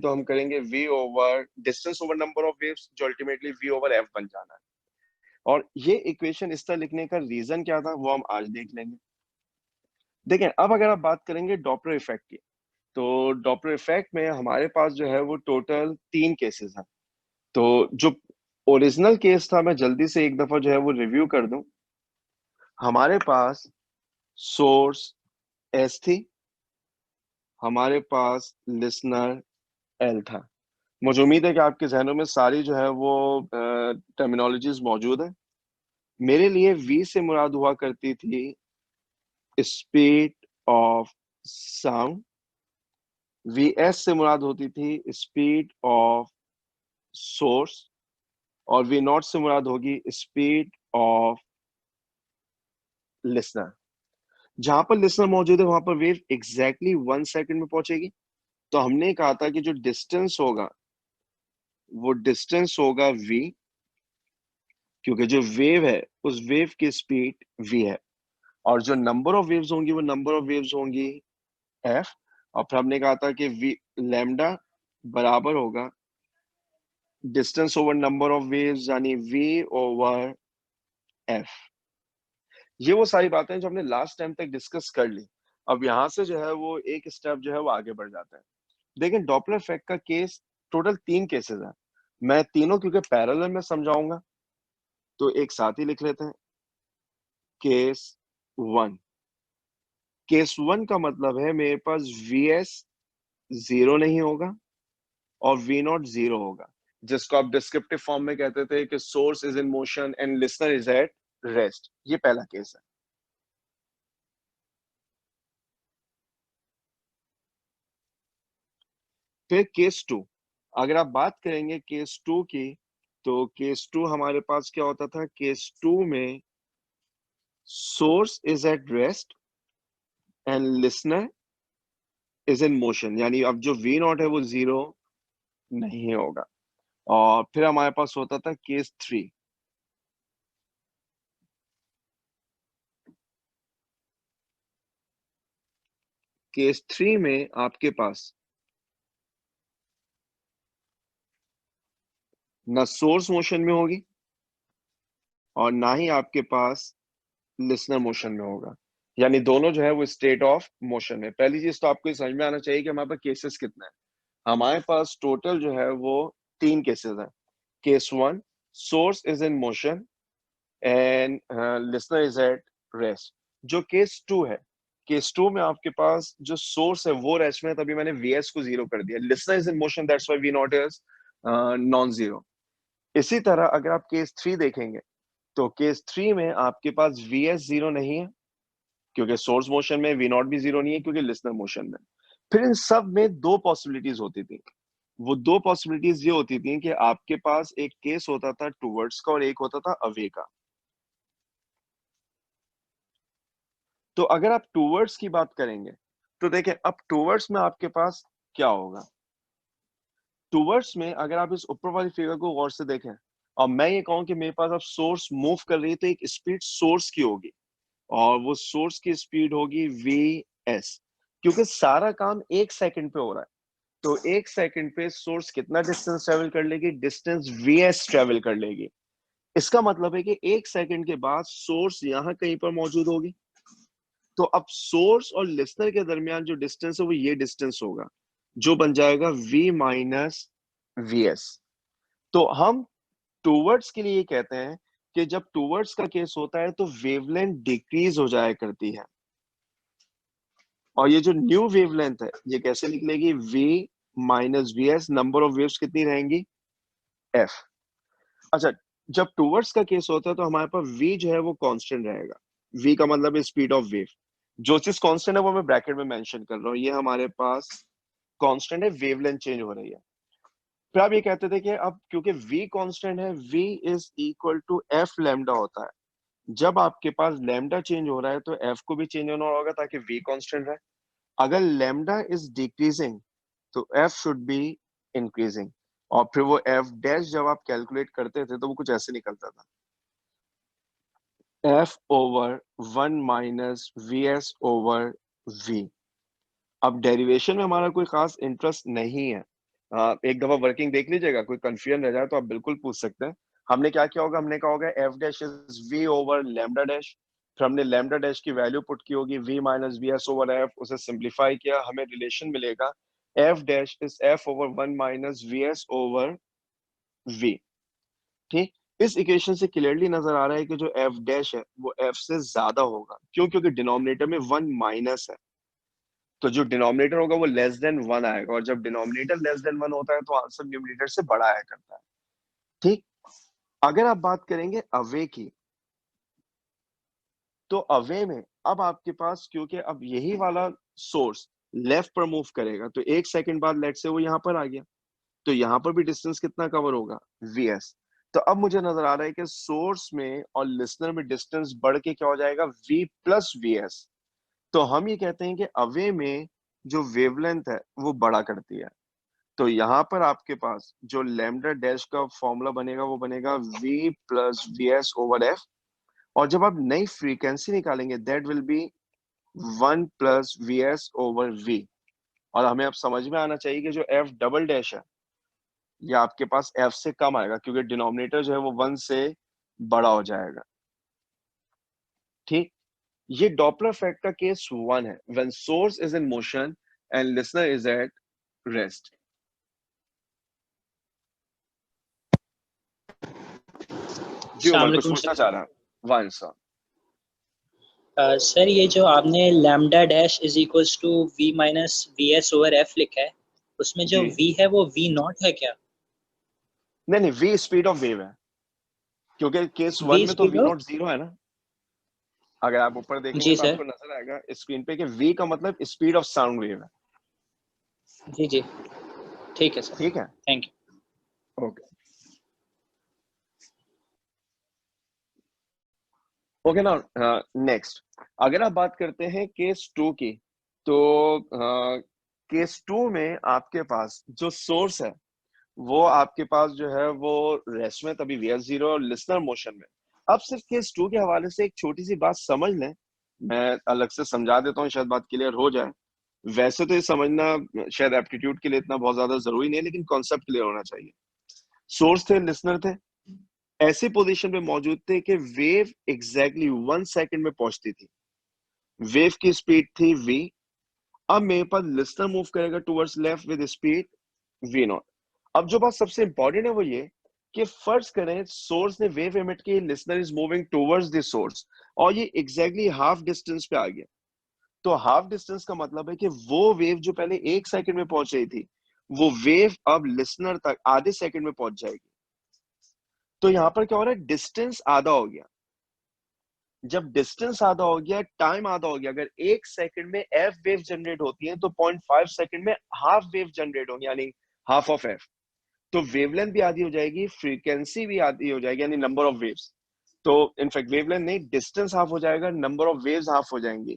तो हम करेंगे v over distance over number of waves, जो अल्टीमेटली v ओवर f बन जाना है। और ये इक्वेशन इस तरह लिखने का रीजन क्या था वो हम आज देख लेंगे। देखें, अब अगर आप बात करेंगे डॉपलर इफेक्ट की, तो डॉपलर इफेक्ट में हमारे पास जो है वो टोटल 3 केसेस हैं। तो जो ओरिजिनल केस था, मैं जल्दी से एक दफा जो है वो रिव्यू कर दूं। हमारे पास सोर्स एस थी, हमारे पास लिसनर एल था। मुझे उम्मीद है कि आपके जहनों में सारी जो है वो टर्मिनोलॉजीज मौजूद है। मेरे लिए वी से मुराद हुआ करती थी speed of sound, V S से मुराद होती थी स्पीड ऑफ सोर्स, और वी नॉट से मुराद होगी स्पीड ऑफ लिसनर। जहां पर लिसनर मौजूद है वहां पर वेव एग्जैक्टली 1 सेकंड में पहुंचेगी। तो हमने कहा था कि जो डिस्टेंस होगा वो डिस्टेंस होगा v, क्योंकि जो वेव है उस वेव की स्पीड v है। और जो नंबर ऑफ वेव्स होंगी वो नंबर ऑफ वेव्स होंगी f। और फिर हमने कहा था कि v लैम्डा बराबर होगा distance over number of waves, यानी v ओवर f। ये वो सारी बातें हैं जो हमने लास्ट टाइम तक डिस्कस कर ली। अब यहां से जो है वो एक स्टेप जो है वो आगे बढ़ जाता है। देखें, डॉपलर इफेक्ट का केस टोटल 3 केसेस है। मैं तीनों क्योंकि पैरेलल में समझाऊंगा तो एक साथ ही लिख लेते हैं। केस 1, केस 1 का मतलब है मेरे पास वी एस जीरो नहीं होगा और वी नॉट जीरो होगा, जिसको आप डिस्क्रिप्टिव फॉर्म में कहते थे कि source is in motion and listener is at rest. ये पहला केस है। फिर केस 2, अगर आप बात करेंगे केस 2 की, तो केस 2 हमारे पास क्या होता था? केस 2 में source is at rest and listener is in motion, यानी अब जो वी नॉट है वो जीरो नहीं होगा। और फिर हमारे पास होता था केस 3। केस 3 में आपके पास ना सोर्स मोशन में होगी और ना ही आपके पास लिसनर मोशन में होगा, यानी दोनों जो है वो स्टेट ऑफ मोशन में। पहली चीज तो आपको ये समझ में आना चाहिए कि हमारे पास केसेस कितने हैं। हमारे पास टोटल जो है वो 3 केसेस हैं। Case 1, source is in motion and listener is at rest. जो केस 2 है, केस 2 में आपके पास जो सोर्स है वो रेस्ट में है, तभी मैंने वीएस को जीरो कर दिया। Listener is in motion, that's why V naught is non zero. इसी तरह अगर आप केस 3 देखेंगे, तो केस 3 में आपके पास वी एस जीरो नहीं है क्योंकि सोर्स मोशन में, वी नॉट भी जीरो नहीं है क्योंकि लिसनर मोशन में। फिर इन सब में दो पॉसिबिलिटीज होती थी। वो दो पॉसिबिलिटीज ये होती थी कि आपके पास एक केस होता था टूवर्ड्स का और एक होता था अवे का। तो अगर आप टूवर्ड्स की बात करेंगे तो देखें, अब टूवर्ड्स में आपके पास क्या होगा? टूवर्ड्स में अगर आप इस ऊपर वाली फिगर को गौर से देखें और मैं ये कहूं कि मेरे पास अब सोर्स मूव कर रही है, तो एक स्पीड सोर्स की होगी और वो सोर्स की स्पीड होगी वी एस, क्योंकि सारा काम 1 सेकंड पे हो रहा है। तो 1 सेकंड पे सोर्स कितना डिस्टेंस ट्रेवल कर लेगी? डिस्टेंस वी एस ट्रेवल कर लेगी। इसका मतलब है कि 1 सेकंड के बाद सोर्स यहाँ कहीं पर मौजूद होगी। तो अब सोर्स और लिसनर के दरमियान जो डिस्टेंस है वो ये डिस्टेंस होगा, जो बन जाएगा v माइनस वी एस। तो हम टूवर्ड्स के लिए ये कहते हैं कि जब टूवर्ड्स का केस होता है तो वेवलेंथ डिक्रीज हो जाया करती है। और ये जो न्यू वेवलेंथ है ये कैसे निकलेगी? v minus V S, number of waves कितनी रहेंगी? f। अच्छा, जब टूवर्ड्स का केस होता है तो हमारे पास v जो है वो कांस्टेंट रहेगा। v का मतलब है स्पीड ऑफ वेव। जो चीज कांस्टेंट है वो मैं ब्रैकेट में मेंशन कर रहा हूँ, ये हमारे पास कांस्टेंट है, वेवलेंथ चेंज हो रही है। फिर आप ये कहते थे कि अब क्योंकि v कांस्टेंट है, v is equal to f lambda होता है। जब आपके पास लैम्डा चेंज हो रहा है तो f को भी चेंज होना होगा ताकि v कांस्टेंट रहे। अगर लैम्डा इज डिक्रीजिंग तो f शुड बी इंक्रीजिंग। और फिर वो f डैश जब आप कैलकुलेट करते थे तो वो कुछ ऐसे निकलता था, f over 1 - vs over v। अब डेरिवेशन में हमारा कोई खास इंटरेस्ट नहीं है, हाँ, एक दफा वर्किंग देख लीजिएगा, कोई कंफ्यूजन रह जाए तो आप बिल्कुल पूछ सकते हैं। हमने क्या किया होगा, हमने कहा होगा F dash is V over lambda dash, फिर हमने लैम्डा डैश की वैल्यू पुट की होगी V minus V S over F, उसे सिंप्लीफाई किया, हमें रिलेशन मिलेगा F dash is F over one minus V S over V. ठीक, इस इक्वेशन से क्लियरली नजर आ रहा है कि जो एफ डैश है वो एफ से ज्यादा होगा, क्यों? क्योंकि डिनोमिनेटर में वन माइनस है, तो जो डिनोमिनेटर होगा वो लेस देन वन आएगा, और जब डिनोमिनेटर लेस देन वन होता है तो आंसर न्यूमरेटर से बड़ा आया करता है। ठीक, अगर आप बात करेंगे अवे की, तो अवे में अब आपके पास, क्योंकि अब यही वाला सोर्स लेफ्ट पर मूव करेगा, तो एक सेकंड बाद लेट से वो यहां पर आ गया, तो यहां पर भी डिस्टेंस कितना कवर होगा, वीएस। तो अब मुझे नजर आ रहा है कि सोर्स में और लिसनर में डिस्टेंस बढ़ के क्या हो जाएगा, वी प्लस वीएस। तो हम ये कहते हैं कि अवे में जो वेवलेंथ है वो बड़ा करती है। तो यहां पर आपके पास जो लैम्डा डैश का फॉर्मूला बनेगा वो बनेगा v plus V S over F, और जब आप नई फ्रीक्वेंसी निकालेंगे that will be one plus V S over V. और हमें अब समझ में आना चाहिए कि जो एफ डबल डैश है ये आपके पास एफ से कम आएगा, क्योंकि डिनोमिनेटर जो है वो वन से बड़ा हो जाएगा। ठीक, ये डॉपलर इफेक्ट का केस वन है, when source is in motion and listener is at rest. जी अस्सलाम उमर कुछ वालेकुम पूछना सर। चाह रहा है? वांस। सर ये जो आपने lambda dash is equals to V minus V S over F लिखा है, उसमें जो जी, वी है वो वी नॉट है क्या? नहीं नहीं, वी स्पीड ऑफ वेव है, क्योंकि केस वन वी में तो speed V of. Not zero है ना। अगर आप ऊपर देखेंगे जी तो सर। आपको नजर आएगा स्क्रीन पे कि वी का मतलब स्पीड ऑफ साउंड वेव है। जी जी, ठीक है सर। ठीक है, थैंक यू। ओके। ओके ना, नेक्स्ट अगर आप बात करते हैं केस टू की, तो केस टू में आपके पास जो सोर्स है वो आपके पास जो है वो रेस्ट में, तभी वी एस जीरो, और लिसनर मोशन में। अब सिर्फ केस टू के हवाले से एक छोटी सी बात समझ लें, मैं अलग से समझा देता हूँ, शायद बात क्लियर हो जाए। वैसे तो ये समझना शायद एप्टीट्यूड के लिए इतना बहुत ज्यादा जरूरी नहीं है, लेकिन कॉन्सेप्ट क्लियर होना चाहिए। सोर्स थे, लिसनर थे, ऐसी पोजीशन में मौजूद थे कि वेव एग्जैक्टली वन सेकंड में पहुंचती थी। वेव की स्पीड थी v। अब मेरे पास लिसनर मूव करेगा towards left with speed v not. अब जो बात सबसे इंपॉर्टेंट है वो ये कि फर्ज करें सोर्स ने वेव एमिट की, listener is moving towards the source, और ये एग्जैक्टली हाफ डिस्टेंस पे आ गया। तो हाफ डिस्टेंस का मतलब है कि वो वेव जो पहले एक सेकंड में पहुंच रही थी, वो वेव अब लिसनर तक आधे सेकंड में पहुंच जाएगी। तो यहां पर क्या हो रहा है, डिस्टेंस आधा हो गया। जब डिस्टेंस आधा हो गया, टाइम आधा हो गया, अगर एक सेकंड में एफ वेव जनरेट होती है तो 0.5 सेकंड में हाफ वेव जनरेट होंगी, यानी हाफ ऑफ एफ। तो वेवलेंथ भी आधी हो जाएगी, फ्रीक्वेंसी भी आधी हो जाएगी, यानी नंबर ऑफ वेव्स। तो इनफैक्ट वेवलेंथ नहीं, डिस्टेंस हाफ हो जाएगा, नंबर ऑफ वेव्स हाफ हो जाएंगी।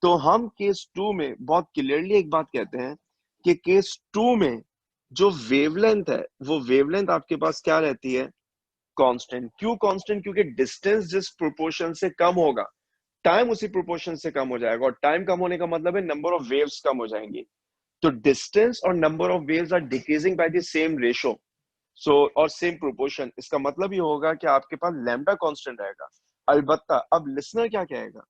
तो हम केस टू में बहुत क्लियरली एक बात कहते हैं कि केस टू में जो वेवलेंथ है वो वेवलेंथ आपके पास क्या रहती है, कांस्टेंट। क्यों कांस्टेंट? क्योंकि डिस्टेंस जिस प्रोपोर्शन से कम होगा टाइम उसी प्रोपोर्शन से कम हो जाएगा, और टाइम कम होने का मतलब है नंबर ऑफ वेव्स कम हो जाएंगी। तो डिस्टेंस और number of waves are decreasing by the same ratio, so और सेम प्रोपोर्शन। इसका मतलब ये होगा कि आपके पास लैम्डा कांस्टेंट रहेगा। अलबत्ता अब लिसनर क्या कहेगा,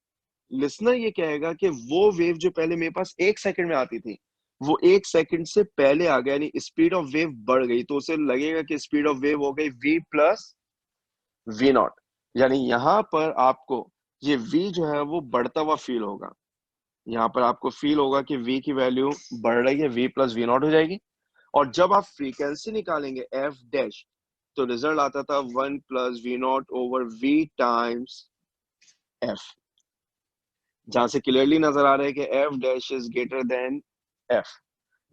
लिसनर ये कहेगा कि वो वेव जो पहले मेरे पास एक सेकंड में आती थी वो एक सेकंड से पहले आ गया, यानी स्पीड ऑफ वेव बढ़ गई, तो उसे लगेगा कि स्पीड ऑफ वेव हो गई v प्लस वी नॉट। यानी यहां पर आपको ये v जो है वो बढ़ता हुआ फील होगा। यहाँ पर आपको फील होगा कि v की वैल्यू बढ़ रही है, v प्लस वी नॉट हो जाएगी। और जब आप फ्रीक्वेंसी निकालेंगे f डैश, तो रिजल्ट आता था one plus V naught over v times f, जहां से क्लियरली नजर आ रहा है कि f dash is greater than f।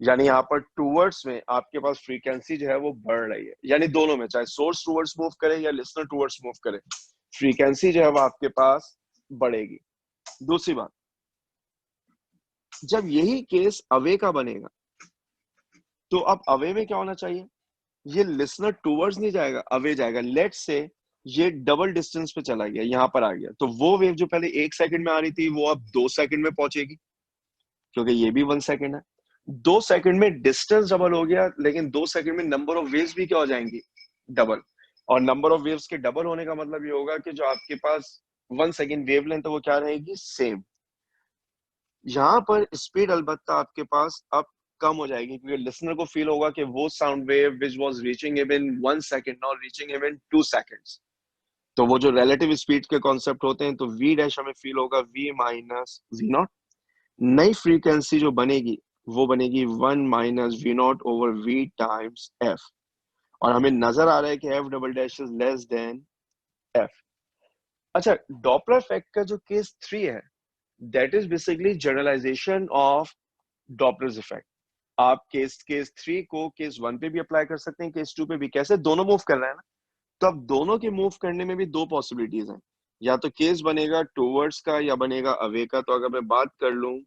यानी यहाँ पर टूवर्ड्स में आपके पास फ्रीक्वेंसी जो है वो बढ़ रही है, यानी दोनों में, चाहे सोर्स टूवर्ड्स मूव करे या लिसनर टूवर्ड्स मूव करे, फ्रीक्वेंसी जो है वो आपके पास बढ़ेगी। दूसरी बात, जब यही केस अवे का बनेगा, तो अब अवे में क्या होना चाहिए, ये लिसनर टूवर्ड्स नहीं जाएगा, अवे जाएगा। लेट से ये डबल डिस्टेंस पे चला गया, यहां पर आ गया, तो वो वेव जो पहले एक सेकंड में आ रही थी वो अब 2 सेकंड में पहुंचेगी, क्योंकि ये भी 1 सेकंड है। 2 सेकंड में डिस्टेंस डबल हो गया, लेकिन 2 सेकंड में नंबर ऑफ वेव्स भी क्या हो जाएंगी, डबल। और नंबर ऑफ वेव्स के डबल होने का मतलब ये होगा कि जो आपके पास 1 सेकंड वेवलेंथ है वो क्या रहेगी, सेम। यहाँ पर स्पीड अलबत्ता आपके पास अब कम हो जाएगी, क्योंकि लिसनर को फील होगा कि वो sound wave which was reaching him in 1 second now reaching him in 2 seconds. तो वो जो रिलेटिव स्पीड के कॉन्सेप्ट होते हैं, तो वी डैश हमें फील होगा वी माइनस वी नॉट। नई फ्रीक्वेंसी जो बनेगी वो बनेगी 1 minus V naught over V times F. और हमें नजर आ रहा है कि F double dash is less than F. अच्छा, डॉपलर इफेक्ट का जो केस 3 है, that is basically generalisation of Doppler effect. आप केस 3 को केस 1 पे भी अप्लाई कर सकते हैं, केस 2 पे भी। कैसे, दोनों मूव कर रहे हैं ना, तो अब दोनों के मूव करने में भी 2 पॉसिबिलिटीज हैं। या तो केस बनेगा टूवर्ड्स का या बनेगा अवे का। तो अगर मैं बात कर लूं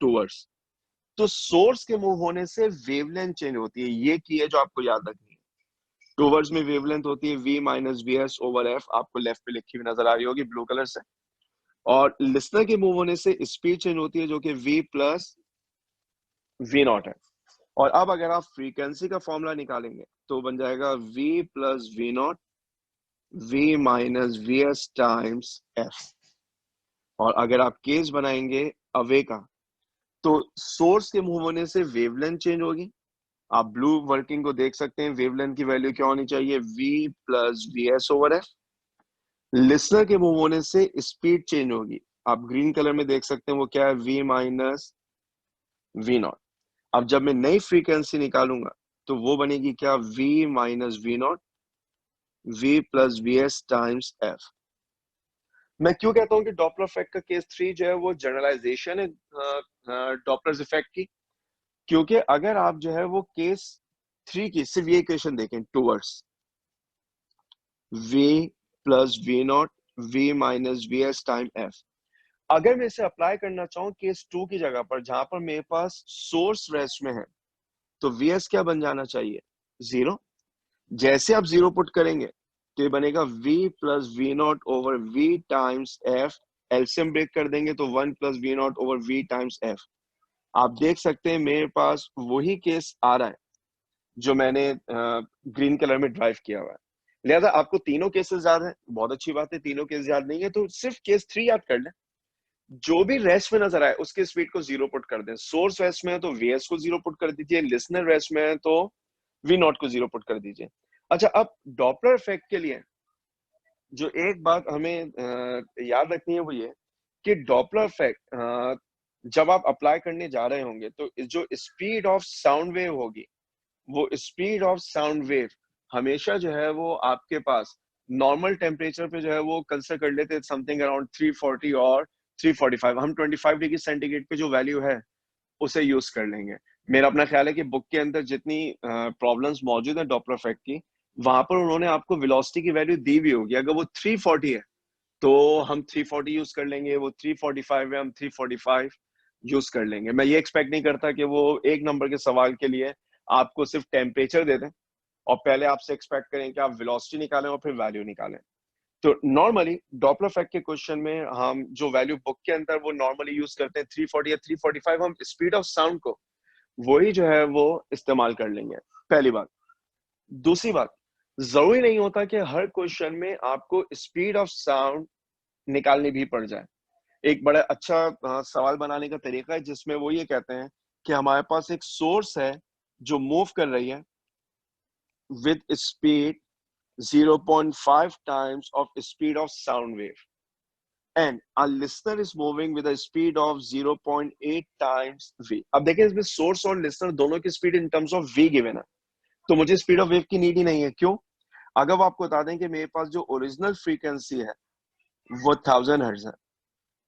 टूवर्ड्स, तो सोर्स के मूव होने से वेवलेंथ चेंज होती है, ये की है जो आपको याद रखनी है। टूवर्ड्स में वेवलेंथ होती है V minus V S over F, आपको लेफ्ट पे लिखी हुई नजर आ रही होगी ब्लू कलर से। और लिसनर के मूव होने से स्पीड चेंज होती है, जो कि वी प्लस वी नॉट है। और अब अगर आप फ्रीक्वेंसी का फॉर्मूला निकालेंगे तो बन जाएगा v plus V naught V minus V S times F. और अगर आप केस बनाएंगे अवे का, तो सोर्स के मूव होने से वेवलेंथ चेंज होगी। आप ब्लू वर्किंग को देख सकते हैं, वेवलेंथ की वैल्यू क्या होनी चाहिए, v plus V S over F. Listener के मूव होने से स्पीड चेंज होगी, आप ग्रीन कलर में देख सकते हैं वो क्या है, v माइनस वी नॉट। अब जब मैं नई फ्रीक्वेंसी निकालूंगा तो वो बनेगी क्या, v minus V naught v plus V S times F. मैं क्यों कहता हूं कि डॉपलर इफेक्ट का केस 3 जो है वो जनरलाइजेशन है डॉपलर इफेक्ट की, क्योंकि अगर आप जो है वो केस 3 की सिर्फ ये इक्वेशन देखें, towards v plus V naught v minus V S time F. अगर मैं इसे अप्लाई करना चाहूं केस 2 की जगह पर, जहां पर मेरे पास सोर्स रेस्ट में है, तो vs क्या बन जाना चाहिए, 0। जैसे आप 0 पुट करेंगे तो ये बनेगा v plus V naught over v times F. LCM break कर देंगे तो 1 plus V naught over v times F. आप देख सकते हैं मेरे पास वही केस आ रहा है जो मैंने ग्रीन कलर में ड्राइव किया हुआ है। लिहाजा आपको तीनों केसेस याद है, बहुत अच्छी बात है। तीनों केस याद नहीं है तो सिर्फ केस 3 याद कर लें। जो भी रेस्ट में नजर आए उसके स्पीड को 0 पुट कर दें। सोर्स रेस्ट में है तो वीएस को 0 पुट कर दीजिए, लिसनर रेस्ट में है तो वी नॉट को 0 पुट कर दीजिए। अच्छा, अब डॉपलर इफेक्ट के लिए जो एक बात हमें याद रखनी है वो ये कि डॉपलर इफेक्ट जब आप अप्लाई करने जा रहे होंगे तो जो स्पीड ऑफ साउंड वेव होगी, वो स्पीड ऑफ साउंड वेव हमेशा जो है वो आपके पास नॉर्मल टेम्परेचर पे जो है वो कंसिडर कर लेते हैं समथिंग अराउंड 340 और 345। हम 25 डिग्री सेंटीग्रेड पे जो वैल्यू है उसे यूज कर लेंगे। मेरा अपना ख्याल है कि बुक के अंदर जितनी प्रॉब्लम्स मौजूद है डॉपलर इफेक्ट की, वहां पर उन्होंने आपको वेलोसिटी की वैल्यू दी भी होगी। अगर वो 340 है तो हम 340 यूज कर लेंगे, वो 345 है हम 345 यूज कर लेंगे। मैं ये एक्सपेक्ट नहीं करता कि वो एक नंबर के सवाल के लिए आपको सिर्फ टेम्परेचर दे दें और पहले आपसे एक्सपेक्ट करें कि आप वेलोसिटी निकालें और फिर वैल्यू निकालें। तो नॉर्मली डॉपलर इफेक्ट के क्वेश्चन में हम जो वैल्यू बुक के अंदर वो नॉर्मली यूज करते हैं 340 या 345, हम स्पीड ऑफ साउंड को वही जो है वो इस्तेमाल कर लेंगे, पहली बात। दूसरी बात, जरूरी नहीं होता कि हर क्वेश्चन में आपको स्पीड ऑफ साउंड निकालनी भी पड़ जाए। एक बड़ा अच्छा सवाल बनाने का तरीका है जिसमें वो ये कहते हैं कि हमारे पास एक सोर्स है जो मूव कर रही है with speed 0.5 times of speed of sound wave, and a listener is moving with a speed of 0.8 times v। अब देखिए इसमें सोर्स और लिसनर दोनों की speed in terms of v given है, तो मुझे स्पीड ऑफ वेव की नीड ही नहीं है। क्यों? अगर वो आपको बता दें कि मेरे पास जो ओरिजिनल फ्रीक्वेंसी है वो 1000 हर्ट्ज है,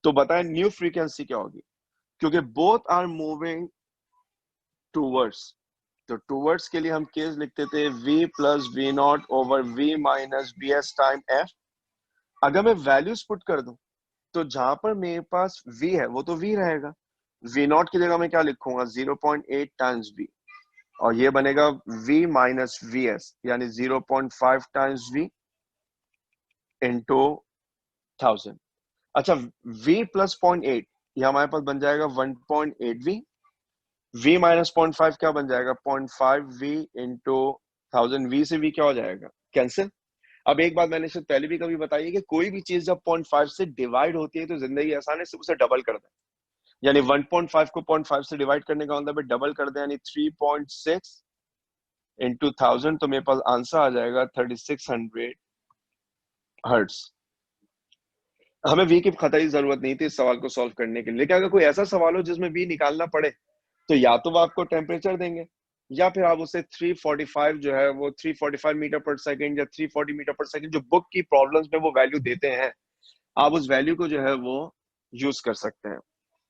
तो बताएं न्यू फ्रीक्वेंसी क्या होगी, क्योंकि बोथ आर मूविंग टूवर्ड्स। तो टूवर्ड्स के लिए हम केस लिखते थे v plus V naught over v minus V S time F. अगर मैं वैल्यूज पुट कर दूं तो जहां पर मेरे पास v है वो तो v रहेगा, v नॉट की जगह मैं क्या लिखूंगा 0.8 टाइम्स v, और ये बनेगा v माइनस वी एस यानी 0.5 टाइम्स v इंटू 1000। अच्छा, v प्लस 0.8 ये हमारे पास बन जाएगा 1.8 v। v माइनस 0.5 क्या बन जाएगा, 0.5v इंटू 1000v से v क्या हो जाएगा, कैंसिल। अब एक बात मैंने इससे पहले भी कभी बताई है कि कोई भी चीज जब 0.5 से डिवाइड होती है तो जिंदगी आसान है, सिर्फ उसे डबल कर दें। यानी 1.5 को 0.5 से डिवाइड करने का मतलब डबल कर दें, यानी 3.6 इंटू 1000, तो मेरे पास आंसर आ जाएगा 3600 हर्ट्स। हमें वी की कतई जरूरत नहीं थी इस सवाल को सॉल्व करने के लिए, लेकिन अगर कोई ऐसा सवाल हो जिसमें वी निकालना पड़े तो या तो वो आपको टेम्परेचर देंगे या फिर आप उसे 345 जो है वो 345 मीटर पर सेकंड या 340 मीटर पर सेकंड जो बुक की प्रॉब्लम्स में वो वैल्यू देते हैं, आप उस वैल्यू को जो है वो यूज कर सकते हैं।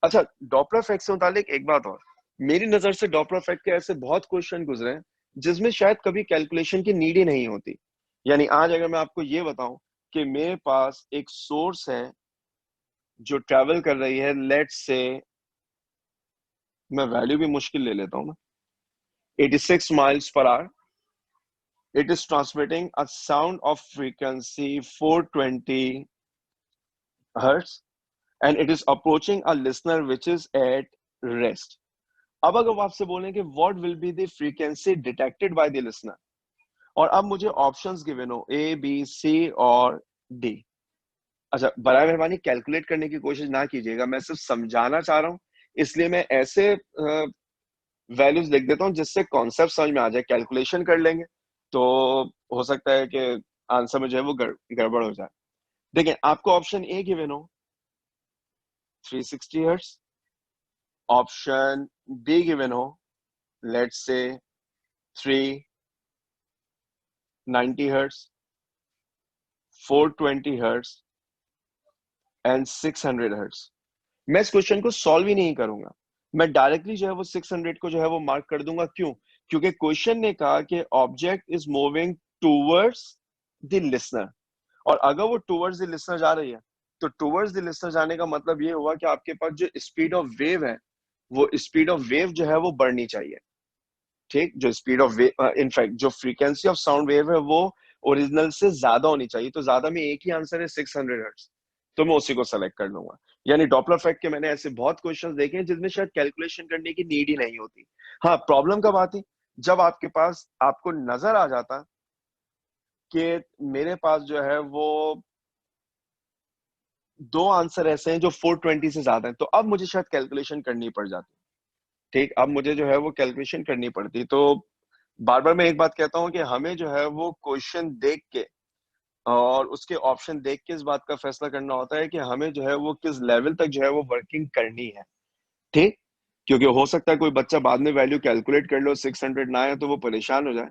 अच्छा, डॉपलर इफेक्ट से मुतालिक एक बात और, मेरी नजर से डॉपलर इफेक्ट के ऐसे बहुत क्वेश्चन गुजरे हैं जिसमें शायद कभी कैलकुलेशन की नीड ही नहीं होती। यानी आज अगर मैं आपको ये बताऊं कि मेरे पास एक सोर्स है जो ट्रेवल कर रही है, लेट्स से मैं वैल्यू भी मुश्किल ले लेता हूं ना, 86 miles per hour. It is transmitting a sound of frequency 420 hertz and it is approaching a listener which is at rest. अब अगर वो आपसे बोलें कि what will be the frequency detected by the listener, और अब मुझे ऑप्शंस गिवन हो A, B, C और D। अच्छा, बराए मेहरबानी कैलकुलेट करने की कोशिश ना कीजिएगा, मैं सिर्फ समझाना चाह रहा हूं, इसलिए मैं ऐसे वैल्यूज लिख देता हूं जिससे कॉन्सेप्ट समझ में आ जाए। कैलकुलेशन कर लेंगे तो हो सकता है कि आंसर में जो है वो गड़बड़ हो जाए। देखिए, आपको ऑप्शन ए गिवन हो 360 हर्ट्ज, ऑप्शन बी गिवन हो let's say 390 hertz, 420 hertz and 600 hertz. मैं इस क्वेश्चन को सॉल्व ही नहीं करूंगा, मैं डायरेक्टली जो है वो 600 को जो है वो मार्क कर दूंगा। क्यों? क्योंकि क्वेश्चन ने कहा कि object is moving towards the listener, और अगर वो टूवर्ड्स द लिसनर जा रही है तो टूवर्ड्स द लिसनर जाने का मतलब ये हुआ कि आपके पास जो स्पीड ऑफ वेव है वो स्पीड ऑफ वेव जो है वो बढ़नी चाहिए। ठीक, जो स्पीड ऑफ वेव, इनफैक्ट जो फ्रीक्वेंसी ऑफ साउंड वेव है वो ओरिजिनल से ज्यादा होनी चाहिए, तो ज्यादा में एक ही आंसर है 600 हर्ट्ज, तो मैं उसी को सेलेक्ट कर लूंगा। यानी डॉपलर इफेक्ट के मैंने ऐसे बहुत क्वेश्चंस देखे हैं जिसमें शायद कैलकुलेशन करने की नीड ही नहीं होती। हाँ, प्रॉब्लम कब आती, जब आपके पास आपको नजर आ जाता कि मेरे पास जो है वो दो आंसर ऐसे हैं जो 420 से ज्यादा है, तो अब मुझे शायद कैलकुलेशन करनी पड़ जाती। ठीक, अब मुझे जो है वो कैलकुलेशन करनी पड़ती। तो बार बार मैं एक बात कहता हूं कि हमें जो है वो क्वेश्चन देख के और उसके ऑप्शन देख के इस बात का फैसला करना होता है कि हमें जो है वो किस लेवल तक जो है वो वर्किंग करनी है। ठीक, क्योंकि हो सकता है कोई बच्चा बाद में वैल्यू कैलकुलेट कर लो 600 ना आए तो वो परेशान हो जाए।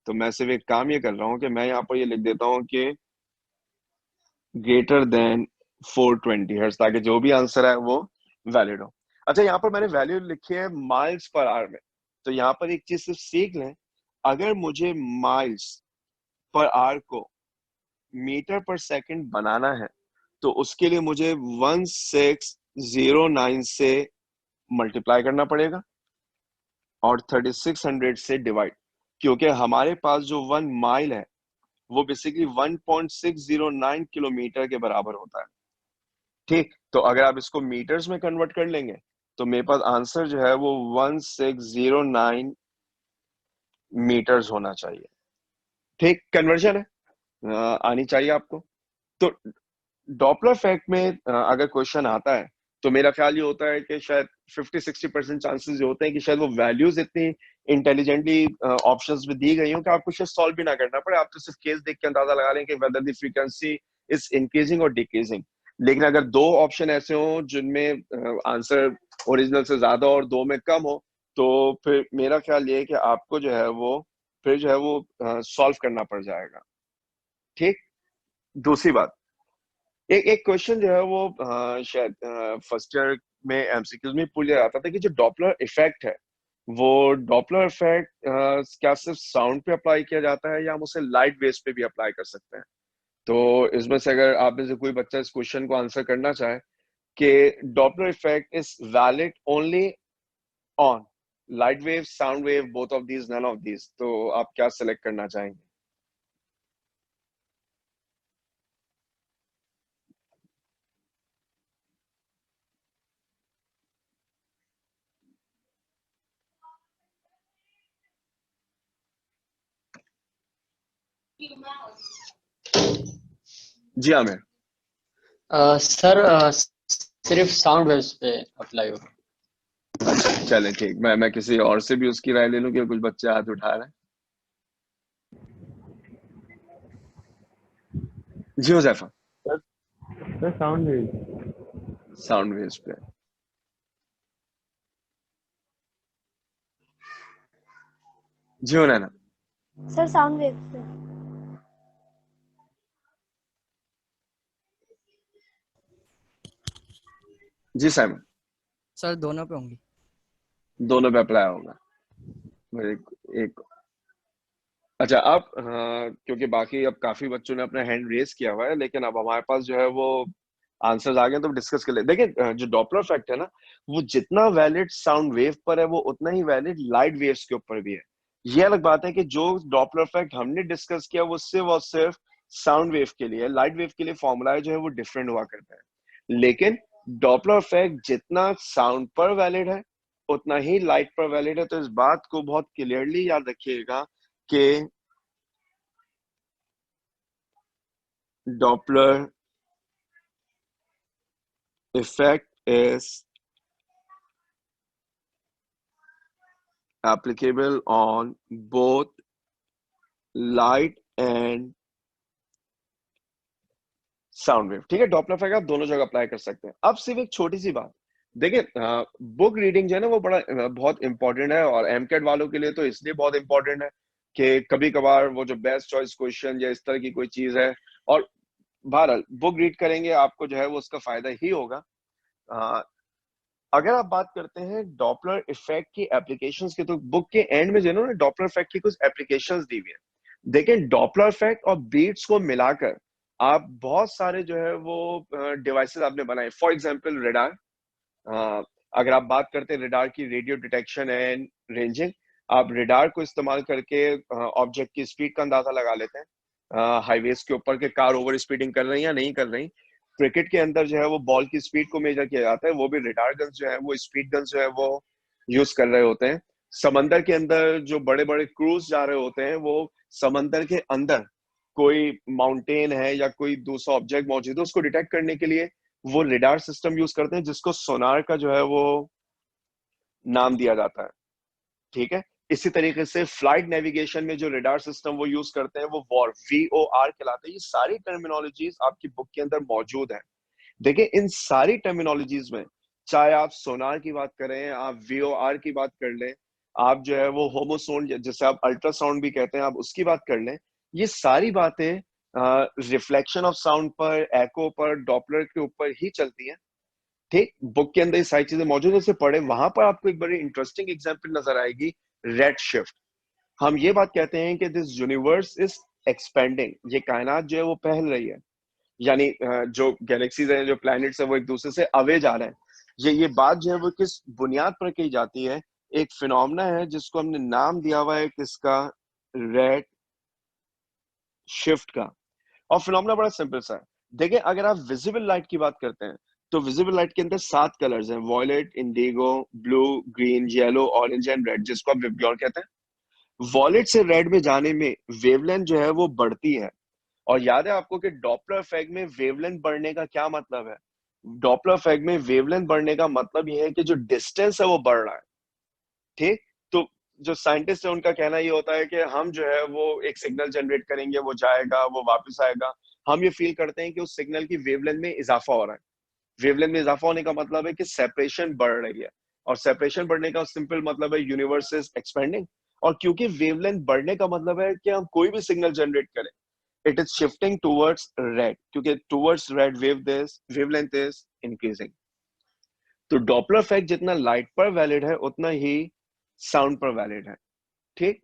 तो मैं सिर्फ एक काम ये कर रहा हूँ कि मैं यहाँ पर ये लिख देता हूँ कि ग्रेटर देन 420 हर्ट्ज, ताकि जो भी आंसर है वो वैलिड हो। अच्छा, यहाँ पर मैंने वैल्यू लिखी है माइल्स पर आवर में, तो यहाँ पर एक चीज सिर्फ सीख लें, अगर मुझे माइल्स पर आवर को मीटर पर सेकंड बनाना है तो उसके लिए मुझे 1609 से मल्टीप्लाई करना पड़ेगा और 3600 से डिवाइड, क्योंकि हमारे पास जो 1 माइल है वो बेसिकली 1.609 किलोमीटर के बराबर होता है। ठीक, तो अगर आप इसको मीटर्स में कन्वर्ट कर लेंगे तो मेरे पास आंसर जो है वो 1609 मीटर्स होना चाहिए। ठीक, कन्वर्जन है, आनी चाहिए आपको। तो डॉपलर इफेक्ट में अगर क्वेश्चन आता है तो मेरा ख्याल ये होता है कि शायद 50-60% चांसेस ये होते हैं कि शायद वो वैल्यूज इतनी इंटेलिजेंटली ऑप्शंस में दी गई हो कि आपको शायद सॉल्व भी ना करना पड़े, आप तो सिर्फ केस देख के अंदाजा लगा लें कि whether the frequency is increasing और डिक्रीजिंग। लेकिन अगर दो ऑप्शन ऐसे हो जिनमें आंसर ओरिजिनल से ज्यादा और दो में कम हो, तो फिर मेरा ख्याल ये है कि आपको जो है वो फिर जो है वो सॉल्व करना पड़ जाएगा। ठीक, दूसरी बात, एक एक क्वेश्चन जो है वो शायद फर्स्ट ईयर में एमसीक्यूज में पूछ लिया जाता था कि जो डॉपलर इफेक्ट है वो डॉपलर इफेक्ट क्या सिर्फ साउंड पे अप्लाई किया जाता है या हम उसे लाइट वेव्स पे भी अप्लाई कर सकते हैं। तो इसमें से अगर आप में से कोई बच्चा इस क्वेश्चन को आंसर करना चाहे कि Doppler effect is valid only on light wave, sound wave, both of these, none of these, तो आप क्या सिलेक्ट करना चाहेंगे? जी आमिर। सर सिर्फ साउंड वेव्स पे अप्लाई होगा। अच्छा चले ठीक, मैं किसी और से भी उसकी राय ले लूं कि कुछ बच्चे हाथ उठा रहे हैं। जी Huzaifa. Sir sir sound wave. Sound waves पे। जी हो नैना। सर साउंड वेव से। जी साइमन। सर दोनों पे होंगी। दोनों पे अप्लाई होगा। एक अच्छा अब हाँ, क्योंकि बाकी अब काफी बच्चों ने अपना हैंड रेज किया हुआ है, लेकिन अब हमारे पास जो है वो आंसर्स आ गए, तो डिस्कस कर ले। देखिए जो डॉपलर इफेक्ट है ना, वो जितना वैलिड साउंड वेव पर है वो उतना ही वैलिड लाइट वेव्स के ऊपर भी है। ये अलग बात है कि जो डॉपलर इफेक्ट हमने डिस्कस किया वो सिर्फ साउंड वेव के लिए, लाइट वेव के लिए फॉर्मूला जो है वो डिफरेंट हुआ करता है। लेकिन डॉपलर इफेक्ट जितना साउंड पर वैलिड है उतना ही लाइट पर वैलिड है। तो इस बात को बहुत क्लियरली याद रखिएगा कि Doppler effect is applicable on both light and sound wave. ठीक है, डॉपलर इफेक्ट आप दोनों जगह अप्लाई कर सकते हैं। अब सिर्फ एक छोटी सी बात, देखिए बुक रीडिंग जो है ना वो बड़ा बहुत इंपॉर्टेंट है, और एमकेट वालों के लिए तो इसलिए बहुत इंपॉर्टेंट है कि कभी कभार वो जो बेस्ट चॉइस क्वेश्चन या इस तरह की कोई चीज है, और बहरहाल बुक रीड करेंगे आपको जो है वो उसका फायदा ही होगा। अगर आप बात करते हैं डॉपलर इफेक्ट की एप्लीकेशंस की, तो बुक के एंड में जो है ना डॉपलर इफेक्ट की कुछ एप्लीकेशंस दी हुई है। देखिए डॉपलर इफेक्ट और बीट्स को मिलाकर आप बहुत सारे जो है वो डिवाइसेस आपने बनाए। फॉर एग्जांपल रेडार, अगर आप बात करते हैं रेडार की रेडियो डिटेक्शन एंड रेंजिंग, आप रेडार को इस्तेमाल करके ऑब्जेक्ट की स्पीड का अंदाजा लगा लेते हैं हाईवेज के ऊपर के कार ओवर स्पीडिंग कर रही हैं या नहीं कर रही। क्रिकेट के अंदर जो है वो बॉल की स्पीड को मेजर किया जाता है, वो भी रेडार गन्स जो है वो स्पीड गन्स जो है वो यूज कर रहे होते हैं। समंदर के अंदर जो बड़े बड़े क्रूज जा रहे होते हैं वो समंदर के अंदर कोई माउंटेन है या कोई दूसरा ऑब्जेक्ट मौजूद है उसको डिटेक्ट करने के लिए वो रेडार सिस्टम यूज करते हैं, जिसको सोनार का जो है वो नाम दिया जाता है। ठीक है, इसी तरीके से फ्लाइट नेविगेशन में जो रेडार सिस्टम वो यूज करते हैं वो VOR कहलाते हैं। ये सारी टर्मिनोलॉजीज आपकी बुक के अंदर मौजूद है। देखिए इन सारी टर्मिनोलॉजीज में, चाहे आप सोनार की बात करें, आप VOR की बात कर लें, आप जो है वो होमोसाउंड जिसे आप अल्ट्रासाउंड भी कहते हैं आप उसकी बात कर लें, ये सारी बातें रिफ्लेक्शन ऑफ साउंड पर, एको पर, डॉपलर के ऊपर ही चलती हैं। ठीक, बुक के अंदर ये सारी चीजें मौजूद है, उसे पढ़े, वहां पर आपको एक बड़ी इंटरेस्टिंग एग्जांपल नजर आएगी, रेड शिफ्ट। हम ये बात कहते हैं कि दिस यूनिवर्स इज एक्सपेंडिंग, ये कायनात जो है वो फैल रही है, यानी जो गैलेक्सीज है, जो प्लैनेट्स है वो एक दूसरे से अवे जा रहे हैं। ये बात जो है वो किस बुनियाद पर कही जाती है? एक फिनोमेना है जिसको हमने नाम दिया हुआ है किसका? रेड शिफ्ट का। और फिनोमेना बड़ा सिंपल सा है। देखिए अगर आप विजिबल लाइट की बात करते हैं तो विजिबल लाइट के अंदर 7 कलर्स हैं, violet, indigo, blue, green, yellow, orange and red, जिसको आप विबग्योर कहते हैं। वॉयलेट से रेड में जाने में वेवलेंथ जो है वो बढ़ती है। और याद है आपको कि डॉपलर इफेक्ट में वेवलेंथ बढ़ने का क्या मतलब है? डॉपलर इफेक्ट में वेवलेंथ बढ़ने का मतलब यह है कि जो डिस्टेंस है वो बढ़ रहा है। ठीक, तो जो साइंटिस्ट है उनका कहना ये होता है कि हम जो है वो एक सिग्नल जनरेट करेंगे, वो जाएगा, वो वापस आएगा, हम ये फील करते हैं कि उस सिग्नल की वेवलेंथ में इजाफा हो रहा है। वेवलेंथ में इजाफा होने का मतलब है कि सेपरेशन बढ़ रही है, और सेपरेशन बढ़ने का सिंपल मतलब है यूनिवर्स इज एक्सपेंडिंग। और क्योंकि वेवलेंथ बढ़ने का मतलब है कि हम कोई भी सिग्नल जनरेट करें, it is shifting towards red, क्योंकि towards red wavelength is increasing. तो डॉपलर इफेक्ट जितना लाइट पर वैलिड है उतना ही साउंड पर वैलिड है। ठीक,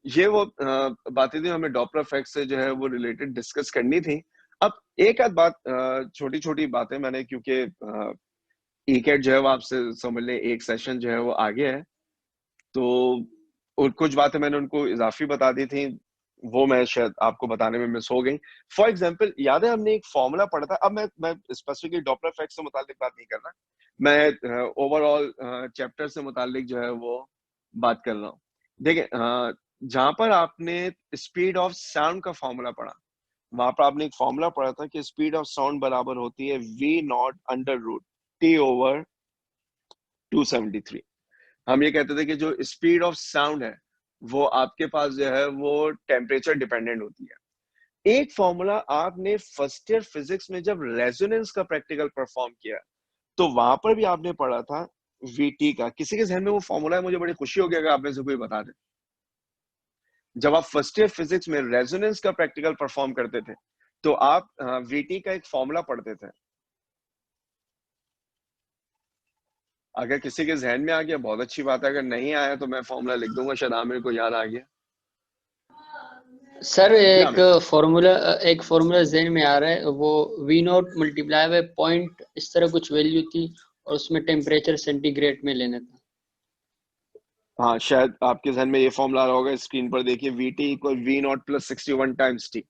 ये वो बातें थी हमें डॉपलर इफेक्ट से जो है वो रिलेटेड डिस्कस करनी थी। अब एक आध बात, छोटी छोटी बातें मैंने, क्योंकि ईकेट जो है वो आपसे समझ लें एक सेशन जो है वो आगे है, तो और कुछ बातें मैंने उनको इजाफी बता दी थी, वो मैं शायद आपको बताने में मिस हो गई। फॉर एग्जाम्पल याद है हमने एक फॉर्मूला पढ़ा था, अब मैं स्पेसिफिकली डॉपलर इफेक्ट से मुतालिक बात नहीं कर रहा, मैं ओवरऑल चैप्टर से मुतालिक जो है वो बात कर रहा हूँ। देखिए जहां पर आपने स्पीड ऑफ साउंड का फॉर्मूला पढ़ा, वहां पर आपने एक फॉर्मूला पढ़ा था कि स्पीड ऑफ साउंड बराबर होती है v0 √t/273। हम ये कहते थे कि जो स्पीड ऑफ साउंड है वो आपके पास जो है वो टेम्परेचर डिपेंडेंट होती है। एक फॉर्मूला आपने फर्स्ट ईयर फिजिक्स में जब रेजोनेंस का प्रैक्टिकल परफॉर्म किया तो वहां पर भी आपने पढ़ा था वीटी का। किसी के जहन में वो फॉर्मूला है? मुझे बड़ी खुशी होगी अगर आप में से कोई बता दे। जब आप फर्स्ट ईयर फिजिक्स में रेजोनेंस का प्रैक्टिकल परफॉर्म करते थे तो आप वीटी का एक फॉर्मूला पढ़ते थे। अगर किसी के जहन में आ गया बहुत अच्छी बात है, अगर नहीं आया तो मैं फॉर्मूला लिख दूंगा, शायद आमिर को याद आ गया। सर क्या एक फॉर्मूला ज़हन में आ रहा है, वो V0 मल्टीप्लाई बाय पॉइंट इस तरह कुछ वैल्यू थी और उसमें टेम्परेचर सेंटीग्रेड में लेना था। हाँ, शायद आपके जहन में ये फॉर्मूला आ रहा होगा, स्क्रीन पर देखिए, VT equal v0 + 61 times T.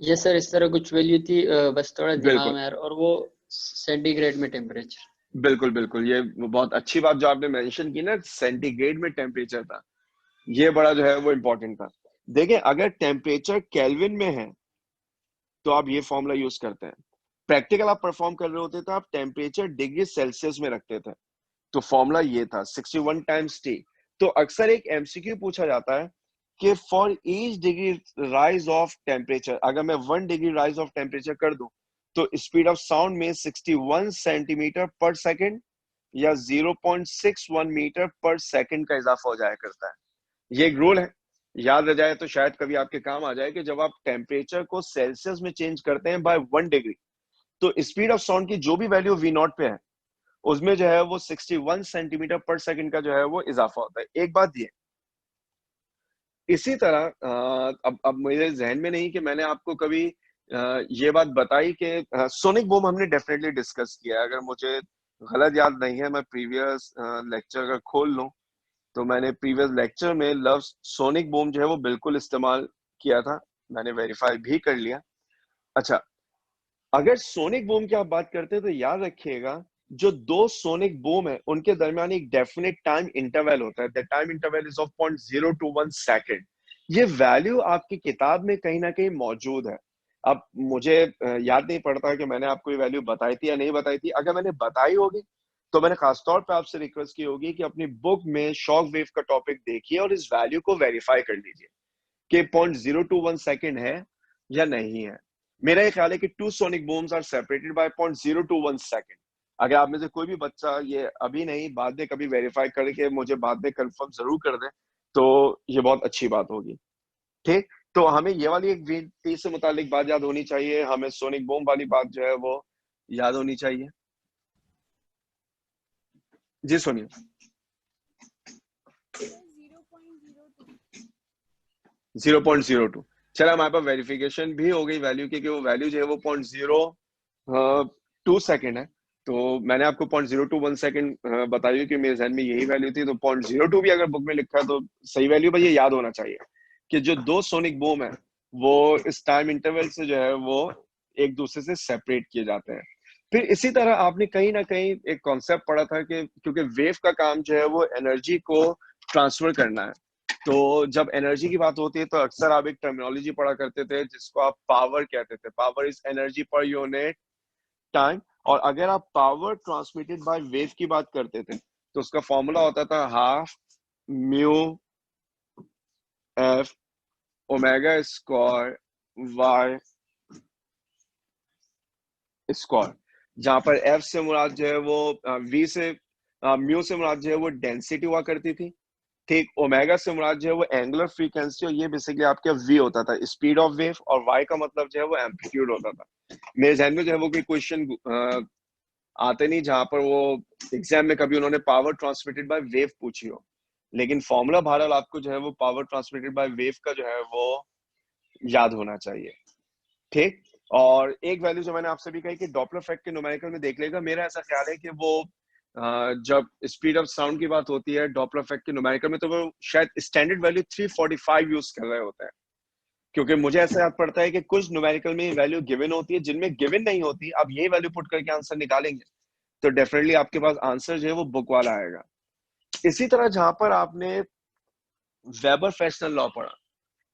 Yes sir, इस तरह कुछ वैल्यू थी, बस थोड़ा दिमाग बिल्कुल में आ रहा, और वो सेंटीग्रेड में टेम्परेचर। बिल्कुल बिल्कुल, ये बहुत अच्छी बात जो आपने मेंशन की ना, सेंटीग्रेड में टेम्परेचर था, ये बड़ा जो है वो इम्पोर्टेंट था। देखिए अगर टेम्परेचर केल्विन में है तो आप ये फॉर्मूला यूज करते हैं। प्रैक्टिकल आप परफॉर्म कर रहे होते तो आप टेम्परेचर डिग्री सेल्सियस में रखते थे, तो फॉर्मूला ये था 61 टाइम्स टी। तो अक्सर एक एमसीक्यू पूछा जाता है कि for each degree rise of temperature, अगर मैं 1 डिग्री राइज ऑफ टेम्परेचर कर दूं तो स्पीड ऑफ साउंड में 61 सेंटीमीटर पर सेकंड या 0.61 मीटर पर सेकंड का इजाफा हो जाया करता है। ये एक रूल है, याद रह जाए तो शायद कभी आपके काम आ जाए कि जब आप टेम्परेचर को सेल्सियस में चेंज करते हैं बाय 1 डिग्री तो स्पीड ऑफ साउंड की जो भी वैल्यू v0 पे है उसमें जो है वो 61 सेंटीमीटर पर सेकंड का जो है वो इजाफा होता है। एक बात ये, इसी तरह अब मेरे जहन में नहीं कि मैंने आपको कभी ये बात बताई कि सोनिक बूम हमने डेफिनेटली डिस्कस किया है। अगर मुझे गलत याद नहीं है, मैं प्रीवियस लेक्चर अगर खोल लूं तो मैंने प्रीवियस लेक्चर में लफ्ज सोनिक बूम जो है वो बिल्कुल इस्तेमाल किया था, मैंने वेरीफाई भी कर लिया। अच्छा, अगर सोनिक बूम की आप बात करते हैं तो याद रखिएगा जो दो सोनिक बूम है उनके दरमियान एक डेफिनेट टाइम इंटरवल होता है। The time interval is of 0.021 second. ये वैल्यू आपकी किताब में कहीं ना कहीं मौजूद है। अब मुझे याद नहीं पड़ता कि मैंने आपको ये वैल्यू बताई थी या नहीं बताई थी। अगर मैंने बताई होगी तो मैंने खासतौर पे आपसे रिक्वेस्ट की होगी कि अपनी बुक में शॉक वेव का टॉपिक देखिए और इस वैल्यू को वेरीफाई कर लीजिए कि 0.021 सेकंड है या नहीं है। मेरा ये ख्याल है कि two sonic booms are separated by 0.021 second. अगर आप में से कोई भी बच्चा ये अभी नहीं बाद में कभी वेरीफाई करके मुझे बाद में कंफर्म जरूर कर दे तो ये बहुत अच्छी बात होगी। ठीक, तो हमें ये वाली एक वीटी से मुतालिक बात याद होनी चाहिए, हमें सोनिक बूम वाली बात जो है वो याद होनी चाहिए। जी सुनिए। 0.02। चला, हमारे पास वेरिफिकेशन भी हो गई वैल्यू की कि वो वैल्यू जो है वो 0.02 सेकंड है। तो मैंने आपको 0.021 सेकंड बताई कि मेरे जहन में यही वैल्यू थी, तो 0.02 भी अगर बुक में लिखा है तो सही वैल्यू। भाई ये याद होना चाहिए कि जो दो सोनिक बूम है वो इस टाइम इंटरवल से जो है वो एक दूसरे से सेपरेट किए जाते हैं। फिर इसी तरह आपने कहीं ना कहीं एक कॉन्सेप्ट पढ़ा था कि क्योंकि वेव का काम जो है वो एनर्जी को ट्रांसफर करना है, तो जब एनर्जी की बात होती है तो अक्सर आप एक टर्मिनोलॉजी पढ़ा करते थे जिसको आप पावर कहते थे। Power is energy per unit time. और अगर आप पावर ट्रांसमिटेड बाय वेव की बात करते थे तो उसका फॉर्मूला होता था half mu F omega square Y square, जहां पर एफ से मुराद जो है वो वी से म्यू से मुराद जो है वो डेंसिटी हुआ करती थी। ठीक, ओमेगा से मुराद जो है वो एंगुलर फ्रीक्वेंसी, और ये बेसिकली आपका वी होता था स्पीड ऑफ वेव, और वाई का मतलब जो है वो एम्पलीट्यूड होता था। मेरे जहन में जो है वो कोई क्वेश्चन आते नहीं जहां पर वो एग्जाम में कभी उन्होंने पावर ट्रांसमिटेड बाय वेव पूछी हो, लेकिन फॉर्मूला बहरहाल आपको जो है वो पावर ट्रांसमिटेड बाय वेव का जो है वो याद होना चाहिए। ठीक, और एक वैल्यू जो मैंने आपसे भी कही कि डॉपलर इफेक्ट के न्यूमेरिकल में देख लेगा, मेरा ऐसा ख्याल है कि वो जब स्पीड ऑफ साउंड की बात होती है डॉपलर इफेक्ट के न्यूमेरिकल में तो वो शायद स्टैंडर्ड वैल्यू 345 यूज कर रहे होते हैं, क्योंकि मुझे ऐसा याद पड़ता है कि कुछ न्यूमेरिकल में वैल्यू गिवन होती है, जिनमें गिवन नहीं होती आप ये वैल्यू पुट करके आंसर निकालेंगे तो डेफिनेटली आपके पास आंसर जो है वो बुक वाला आएगा। इसी तरह जहां पर आपने वेबर फ्रेशनल लॉ पढ़ा।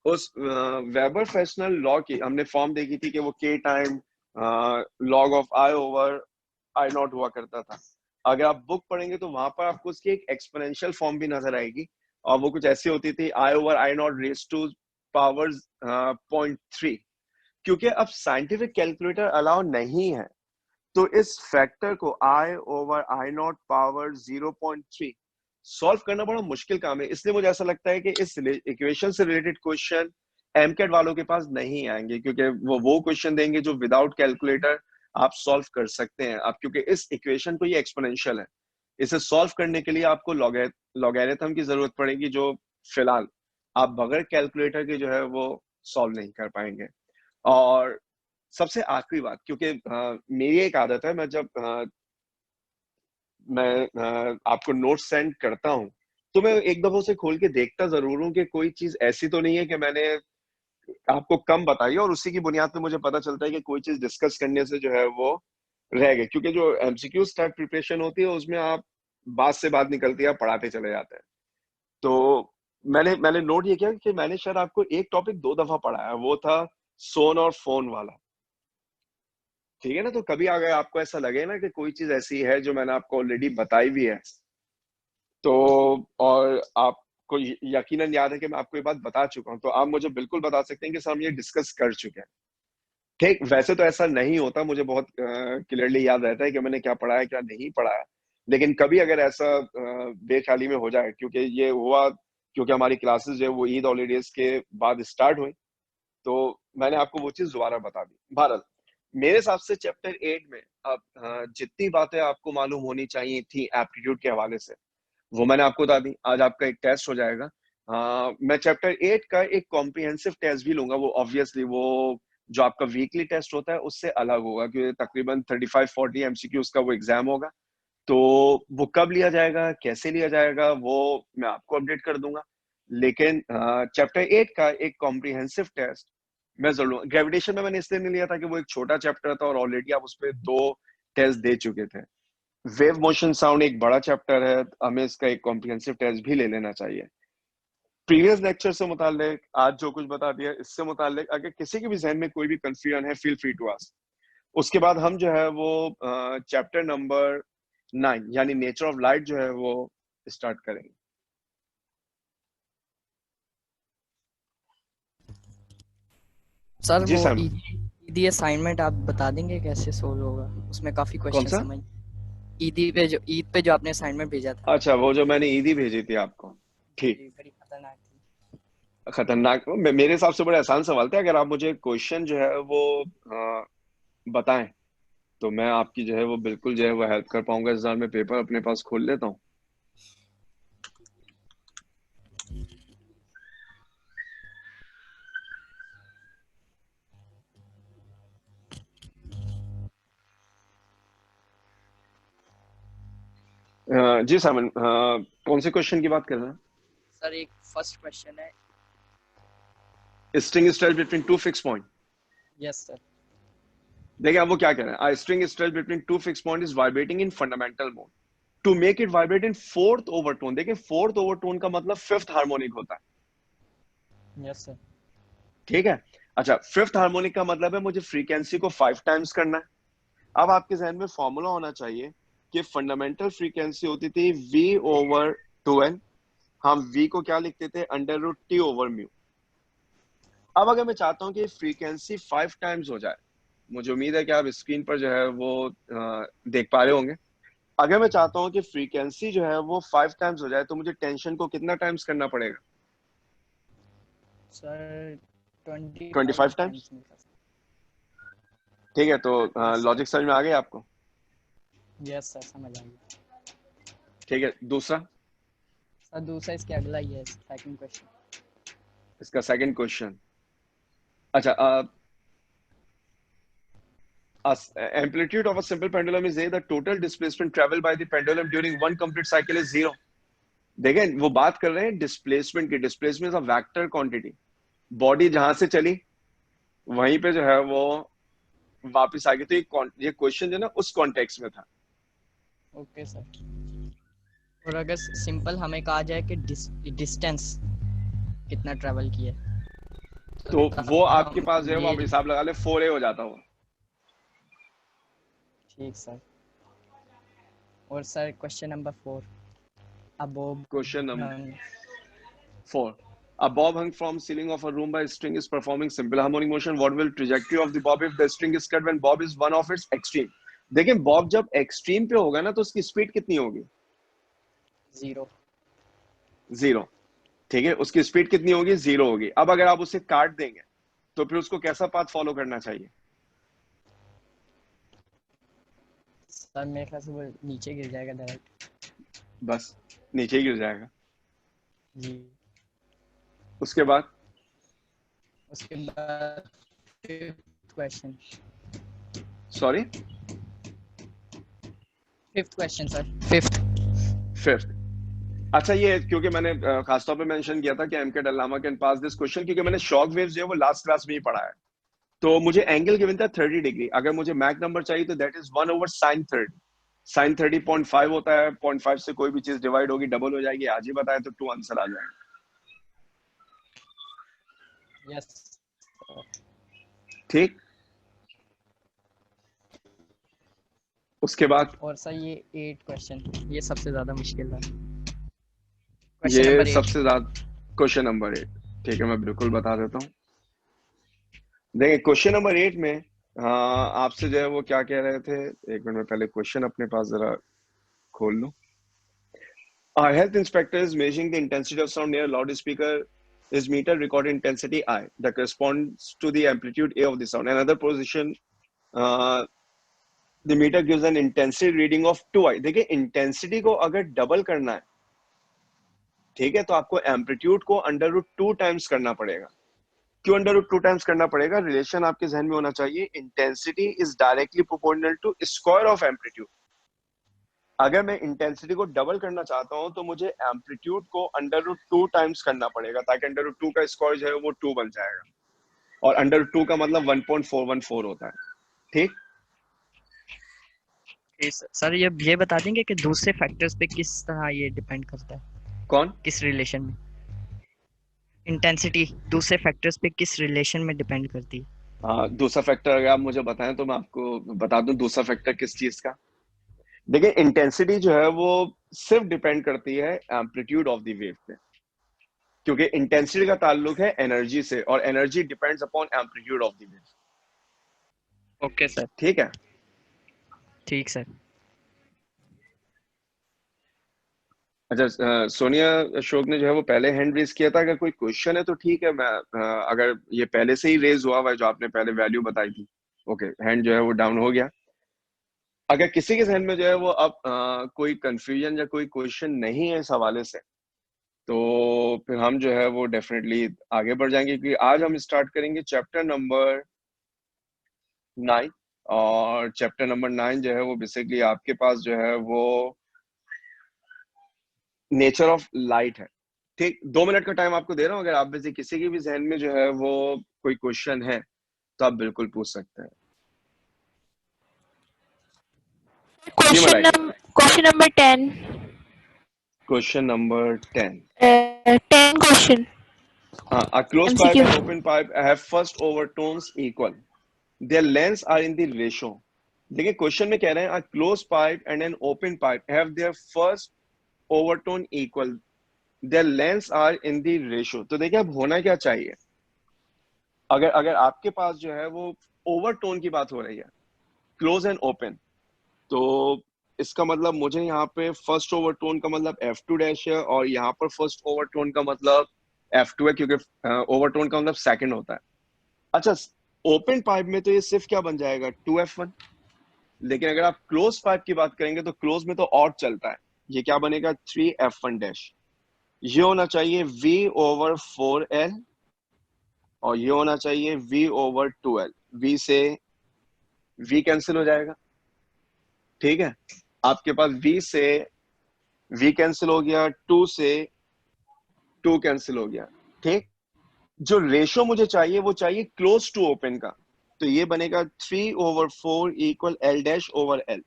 उस वेबर फ्रेशनल लॉ की हमने फॉर्म देखी थी कि वो k time log of i over i not हुआ करता था। अगर आप बुक पढ़ेंगे तो वहां पर आपको उसकी एक एक्सपोनेंशियल फॉर्म भी नजर आएगी, और वो कुछ ऐसी होती थी i over i naught raise to power 0.3। क्योंकि अब साइंटिफिक कैलकुलेटर अलाउ नहीं है, तो इस फैक्टर को i over i not power 0.3 solve करना बड़ा मुश्किल काम है। इसलिए मुझे ऐसा लगता है कि इस इक्वेशन से रिलेटेड क्वेश्चन एमकेट वालों के पास नहीं आएंगे, क्योंकि वो क्वेश्चन देंगे जो विदाउट कैलकुलेटर आप सॉल्व कर सकते हैं। अब क्योंकि इस इक्वेशन को ये एक्सपोनेंशियल है, इसे सॉल्व करने के लिए आपको लॉगरिथम की जरूरत पड़ेगी, जो फिलहाल आप बगैर कैलकुलेटर के जो है वो सॉल्व नहीं कर पाएंगे। और सबसे आखिरी बात, क्योंकि मेरी एक आदत है, मैं जब मैं आपको नोट सेंड करता हूं तो मैं एक दफा उसे खोल के देखता जरूर हूं कि कोई चीज ऐसी तो नहीं है कि मैंने आपको कम बताई, और उसी की बुनियाद पे मुझे पता चलता है कि कोई चीज डिस्कस करने से जो है वो रह गई। क्योंकि जो एमसीक्यू टाइप प्रिपरेशन होती है उसमें आप बात से बात निकलती है, आप पढ़ाते चले जाते हैं। तो मैंने नोट ये किया कि मैंने शायद आपको एक टॉपिक 2 दफा पढ़ाया, वो था सोन और फोन वाला। ठीक है ना? तो कभी अगर आपको ऐसा लगे ना कि कोई चीज ऐसी है जो मैंने आपको ऑलरेडी बताई भी है, तो और आपको यकीनन याद है कि मैं आपको ये बात बता चुका हूं, तो आप मुझे बिल्कुल बता सकते हैं कि सर हम ये डिस्कस कर चुके हैं। ठीक, वैसे तो ऐसा नहीं होता, मुझे बहुत क्लियरली याद रहता है कि मैंने क्या पढ़ाया क्या नहीं पढ़ाया। लेकिन कभी अगर ऐसा बेख्याली में हो जाए, क्योंकि ये हुआ क्योंकि हमारी क्लासेस जो है वो ईद हॉलीडेज के बाद स्टार्ट हुई, तो मैंने आपको वो चीज दोबारा बता दी। बहरहाल मेरे हिसाब से चैप्टर 8 में अब जितनी बातें आपको मालूम होनी चाहिए थी एप्टीट्यूड के हवाले से, वो मैंने आपको बता दी। आज आपका एक टेस्ट हो जाएगा। मैं चैप्टर 8 का एक कॉम्प्रिहेंसिव टेस्ट भी लूंगा। वो ऑब्वियसली वो जो आपका वीकली टेस्ट होता है उससे अलग होगा, क्योंकि तकरीबन 35-40 एमसीक्यूज का वो एग्जाम होगा। तो वो कब लिया जाएगा, कैसे लिया जाएगा, वो मैं आपको अपडेट कर दूंगा। लेकिन चैप्टर 8 का एक कॉम्प्रिहेंसिव टेस्ट मैं जरूर, ग्रेविटेशन में मैंने इसलिए नहीं लिया था कि वो एक छोटा चैप्टर था और ऑलरेडी आप उस पर 2 टेस्ट दे चुके थे। वेव मोशन साउंड एक बड़ा चैप्टर है, हमें इसका एक कॉम्प्रिहेंसिव टेस्ट भी ले लेना चाहिए। प्रीवियस लेक्चर से मुतालिक आज जो कुछ बता दिया, इससे मुतालिक अगर किसी के भी जहन में कोई भी कंफ्यूजन है, फील फ्री टू आस्क। उसके बाद हम जो है वो चैप्टर नंबर 9 यानी नेचर ऑफ लाइट जो है वो स्टार्ट करेंगे। सर जी वो सैम, ईदी असाइनमेंट आप बता देंगे कैसे सोल्व होगा? उसमें काफी कौन क्वेश्चन सा? समझ ईद पे जो आपने असाइनमेंट भेजा था। अच्छा, वो जो मैंने ईदी भेजी थी आपको। ठीक, जी, बड़ी खतरनाक थी। खतरनाक मेरे हिसाब से बड़ा आसान सवाल था। अगर आप मुझे क्वेश्चन जो है वो बताएं तो मैं आपकी जो है वो बिल्कुल जो है वो हेल्प कर पाऊंगा। इस बार मैं पेपर अपने पास खोल लेता हूँ। जी सामन, कौन से क्वेश्चन की बात कर रहे सर एक फर्स्ट क्वेश्चन है। हैं? String stretch between two fix point. Yes sir. देखिए आप वो क्या कह रहे हैं, string stretch between two fix point is vibrating in fundamental mode to make it vibrate in fourth overtone. देखिए फोर्थ ओवरटोन का मतलब फिफ्थ हार्मोनिक होता है। Yes sir. ठीक है, अच्छा, फिफ्थ हार्मोनिक का मतलब है मुझे फ्रीक्वेंसी को 5 टाइम्स करना है। अब आपके जहन में फॉर्मूला होना चाहिए कि फंडामेंटल फ्रीक्वेंसी होती थी v ओवर 2n। हम v को क्या लिखते थे, under root t over mu. अब अगर मैं चाहता हूं कि फ्रीक्वेंसी 5 टाइम्स हो जाए, मुझे उम्मीद है कि आप स्क्रीन पर जो है वो देख पा रहे होंगे। अगर मैं चाहता हूं कि फ्रीक्वेंसी जो है वो 5 टाइम्स हो जाए, तो मुझे टेंशन को कितना टाइम्स करना पड़ेगा? Sir 25 25 times. टाइम्स मिलता सर। ठीक है, तो यस सर। लॉजिक समझ में आ गया आपको? यस सर, समझ आ गया। ठीक है, दूसरा, सर दूसरा इसके अगला ही है, सेकंड क्वेश्चन। इसका सेकंड क्वेश्चन। अच्छा, amplitude of a simple pendulum is a, the total displacement traveled by the pendulum during one complete cycle is 0। देखें, वो बात कर रहे हैं डिस्प्लेसमेंट की। Displacement of vector quantity, body जहां से चली वहीं पे जो है वो वापस आ गई। तो ये क्वेश्चन जो ना उस कॉन्टेक्स्ट में था। Okay sir. और अगर सिंपल हमें कहा जाए कि डिस्टेंस कितना ट्रैवल किया है। तो वो आपके पास जो है वो ये आप हिसाब लगा ले 4a हो जाता वो। ठीक सर। और sir question number 4, above question number 4. A bob hung from ceiling of a room by a string is performing simple harmonic motion. What will trajectory of the bob if the string is cut when bob is one of its extreme? देखिए Bob जब extreme पे होगा ना तो उसकी speed कितनी होगी? 0। 0. ठीक है, उसकी स्पीड कितनी होगी? 0 होगी। अब अगर आप उसे काट देंगे तो फिर उसको कैसा पाथ फॉलो करना चाहिए? सर मेरे ख्याल से वो नीचे गिर जाएगा डायरेक्ट। बस नीचे गिर जाएगा। जी। उसके बाद उसके बाद fifth question. Sorry fifth question sir, fifth. अच्छा, ये क्योंकि मैंने खासतौर पे मेंशन किया था कि एमके डल्लामा कैन पास दिस क्वेश्चन, क्योंकि मैंने शॉक वेव्स जो है वो लास्ट क्लास में ही पढ़ा है। तो मुझे एंगल गिवन था 30 डिग्री। अगर मुझे मैक नंबर चाहिए तो दैट इज 1/sin30। sin 30 0.5 होता है। 0.5 से कोई भी चीज डिवाइड होगी डबल हो जाएगी। आज ही बताया तो 2 आंसर आ जाएगा। यस। ठीक, उसके बाद और सर ये 8 क्वेश्चन, ये सबसे ज्यादा मुश्किल था। ये क्वेश्चन नंबर 8। सबसे ज्यादा क्वेश्चन नंबर 8। ठीक है, मैं बिल्कुल बता देता हूँ। देखिए क्वेश्चन नंबर 8 में आपसे जो है वो क्या कह रहे थे, एक मिनट में पहले क्वेश्चन अपने पास जरा खोल लूं। Our health inspector is measuring the intensity of sound near a loudspeaker. His meter recorded intensity I that corresponds to the amplitude A of the sound. Another position, the meter gives an intensity reading of 2I. देखिए intensity को अगर double करना है, ठीक है, तो आपको amplitude को √2 टाइम्स करना पड़ेगा। क्यों √2 टाइम्स करना पड़ेगा? रिलेशन आपके जहन में होना चाहिए, intensity is directly proportional to square of amplitude. अगर मैं इंटेंसिटी को डबल करना चाहता हूं तो मुझे एम्पलीट्यूड को √2 टाइम्स करना पड़ेगा, ताकि √2 का स्क्वायर जो है वो 2 बन जाएगा, और √2 का मतलब 1.414 होता है। ठीक, सर ये बता देंगे कि दूसरे फैक्टर्स पे किस तरह ये डिपेंड करता है, कौन किस रिलेशन में? इंटेंसिटी दूसरे फैक्टर्स पे किस रिलेशन में डिपेंड करती है? दूसरा फैक्टर अगर आप मुझे बताएं तो मैं आपको बता दूं दूसरा फैक्टर किस चीज का। देखिए इंटेंसिटी जो है वो सिर्फ डिपेंड करती है एम्पलीट्यूड ऑफ द वेव पे, क्योंकि इंटेंसिटी का ताल्लुक है एनर्जी से, और energy depends upon amplitude of the wave. Okay sir. ठीक है, ठीक सर। अच्छा, सोनिया अशोक ने जो है वो पहले हैंड रेज किया था। अगर कोई क्वेश्चन है तो ठीक है, मैं अगर ये पहले से ही रेज हुआ हुआ है जो आपने पहले वैल्यू बताई थी, ओके, हैंड जो है वो डाउन हो गया। अगर किसी के जहन में जो है वो अब कोई कंफ्यूजन या कोई क्वेश्चन नहीं है इस हवाले से, तो फिर हम जो है वो डेफिनेटली आगे बढ़ जाएंगे, क्योंकि आज हम स्टार्ट करेंगे चैप्टर नंबर 9। और चैप्टर नंबर 9 जो है वो बेसिकली आपके पास जो है वो नेचर ऑफ लाइट है। ठीक, 2 मिनट का टाइम आपको दे रहा हूँ। अगर आप में से किसी के भी जहन में जो है वो कोई क्वेश्चन है तो आप बिल्कुल पूछ सकते हैं। जी मलाई, Question number 10. Question number 10। 10 question. A closed pipe MCQ. and open pipe have first overtones equal. Their lengths are in the ratio. देखिए क्वेश्चन में कह रहे हैं a closed pipe and an open pipe have their first overtone equal. Their lengths are in the ratio. तो देखिए अब होना क्या चाहिए, अगर अगर आपके पास जो है वो ओवरटोन की बात हो रही है, क्लोज एंड ओपन, तो इसका मतलब मुझे यहाँ पे फर्स्ट ओवरटोन का मतलब F2 डैश है, और यहाँ पर फर्स्ट ओवरटोन का मतलब F2 है, क्योंकि ओवरटोन का मतलब सेकंड होता है। अच्छा, ओपन पाइप में तो ये सिर्फ क्या बन जाएगा 2F1। लेकिन अगर आप क्लोज पाइप की बात करेंगे तो क्लोज में तो और चलता है, ये क्या बनेगा 3F1 डैश। ये होना चाहिए V/4L, और ये होना चाहिए V/2L। V से V कैंसिल हो जाएगा। ठीक है, आपके पास V से V कैंसिल हो गया, 2 से 2 कैंसिल हो गया। ठीक, जो रेशो मुझे चाहिए वो चाहिए क्लोज टू ओपन का, तो ये बनेगा 3/4 equal L dash over L,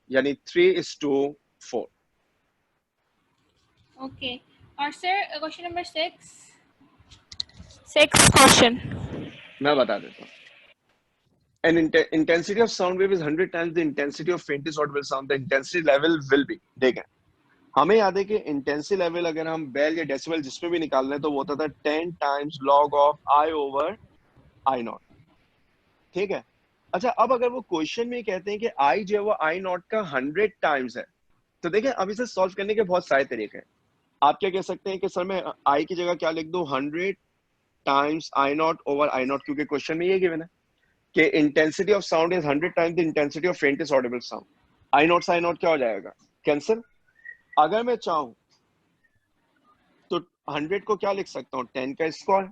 यानी 3:4। Okay. Or sir, question number 6. Sixth question. मैं बता देता हूँ. An intensity of sound wave is 100 times the intensity of faintest audible sound. The intensity level will be. देखें, हमें याद है कि इंटेंसिटी लेवल अगर हम बेल या डेसिबल जिसमें भी निकाल रहे हैं तो वो होता था 10 times log of I over I not. ठीक है. अच्छा, अब अगर वो क्वेश्चन में कहते हैं कि I जो है वो I नॉट का 100 टाइम्स है, तो देखें अब इसे सॉल्व करने के बहुत सारे तरीके हैं. आप क्या कह सकते हैं कि सर मैं I की जगह क्या लिख दूं, 100 times I not over I not, क्योंकि क्वेश्चन में ये गिवन है कि intensity of sound is 100 times the intensity of faintest Audible sound. I not से I नॉट क्या हो जाएगा, कैंसिल. अगर मैं चाहूं तो 100 को क्या लिख सकता हूं, 10 का स्क्वायर.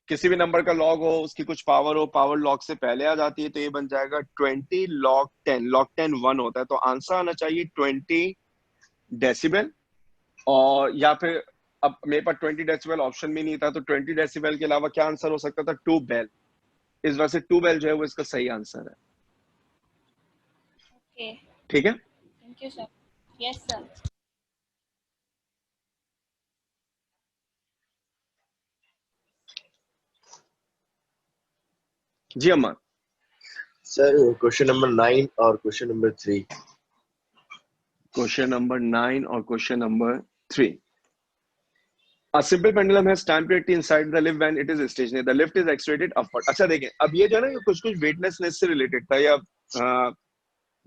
किसी भी नंबर का लॉग हो, उसकी कुछ पावर हो, पावर लॉग से पहले आ जाती है, तो ये बन जाएगा 20 log 10. log 10 1 होता है, तो आंसर आना चाहिए 20 डेसिबल. और या फिर अब मेरे पास 20 डेसिबल ऑप्शन में नहीं था, तो 20 डेसिबल के अलावा क्या आंसर हो सकता था, 2 बेल. इस वजह से 2 बेल जो है वो इसका सही आंसर है. Okay. ठीक है. Thank you, sir. Yes, sir. जी अम्मा. सर क्वेश्चन नंबर 9 और क्वेश्चन नंबर 3. क्वेश्चन नंबर 9 और question number 3. A simple pendulum has time period inside the lift when it is stationary. The lift is accelerated upward. अच्छा देखें, अब ये जो है ना कुछ कुछ वेटलेसनेस से रिलेटेड था, या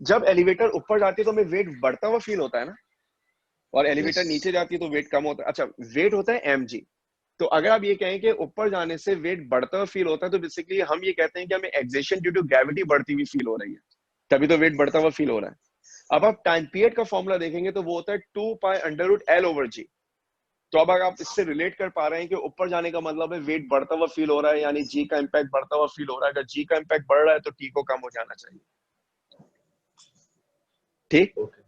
जब एलिवेटर ऊपर जाती है तो हमें वेट बढ़ता हुआ फील होता है ना, और एलिवेटर Yes. नीचे जाती है तो वेट कम होता है. अच्छा, वेट होता है mg. तो अगर आप ये कहें कि ऊपर जाने से वेट बढ़ता हुआ फील होता है, तो बेसिकली हम ये कहते हैं कि हमें एक्सेशन ड्यू टू ग्रेविटी बढ़ती हुई फील हो रही है, तभी तो वेट बढ़ता हुआ फील हो रहा है. अब आप टाइम पीरियड का फॉर्मूला देखेंगे तो वो होता है 2 pi under root L over g. तो अब अगर आप इससे रिलेट कर पा रहे हैं कि ऊपर जाने का मतलब है वेट बढ़ता हुआ फील हो रहा है, यानी जी का इम्पैक्ट बढ़ता हुआ फील हो रहा है. अगर जी का इम्पैक्ट बढ़ रहा है तो टी को कम हो जाना चाहिए. ठीक. ओके,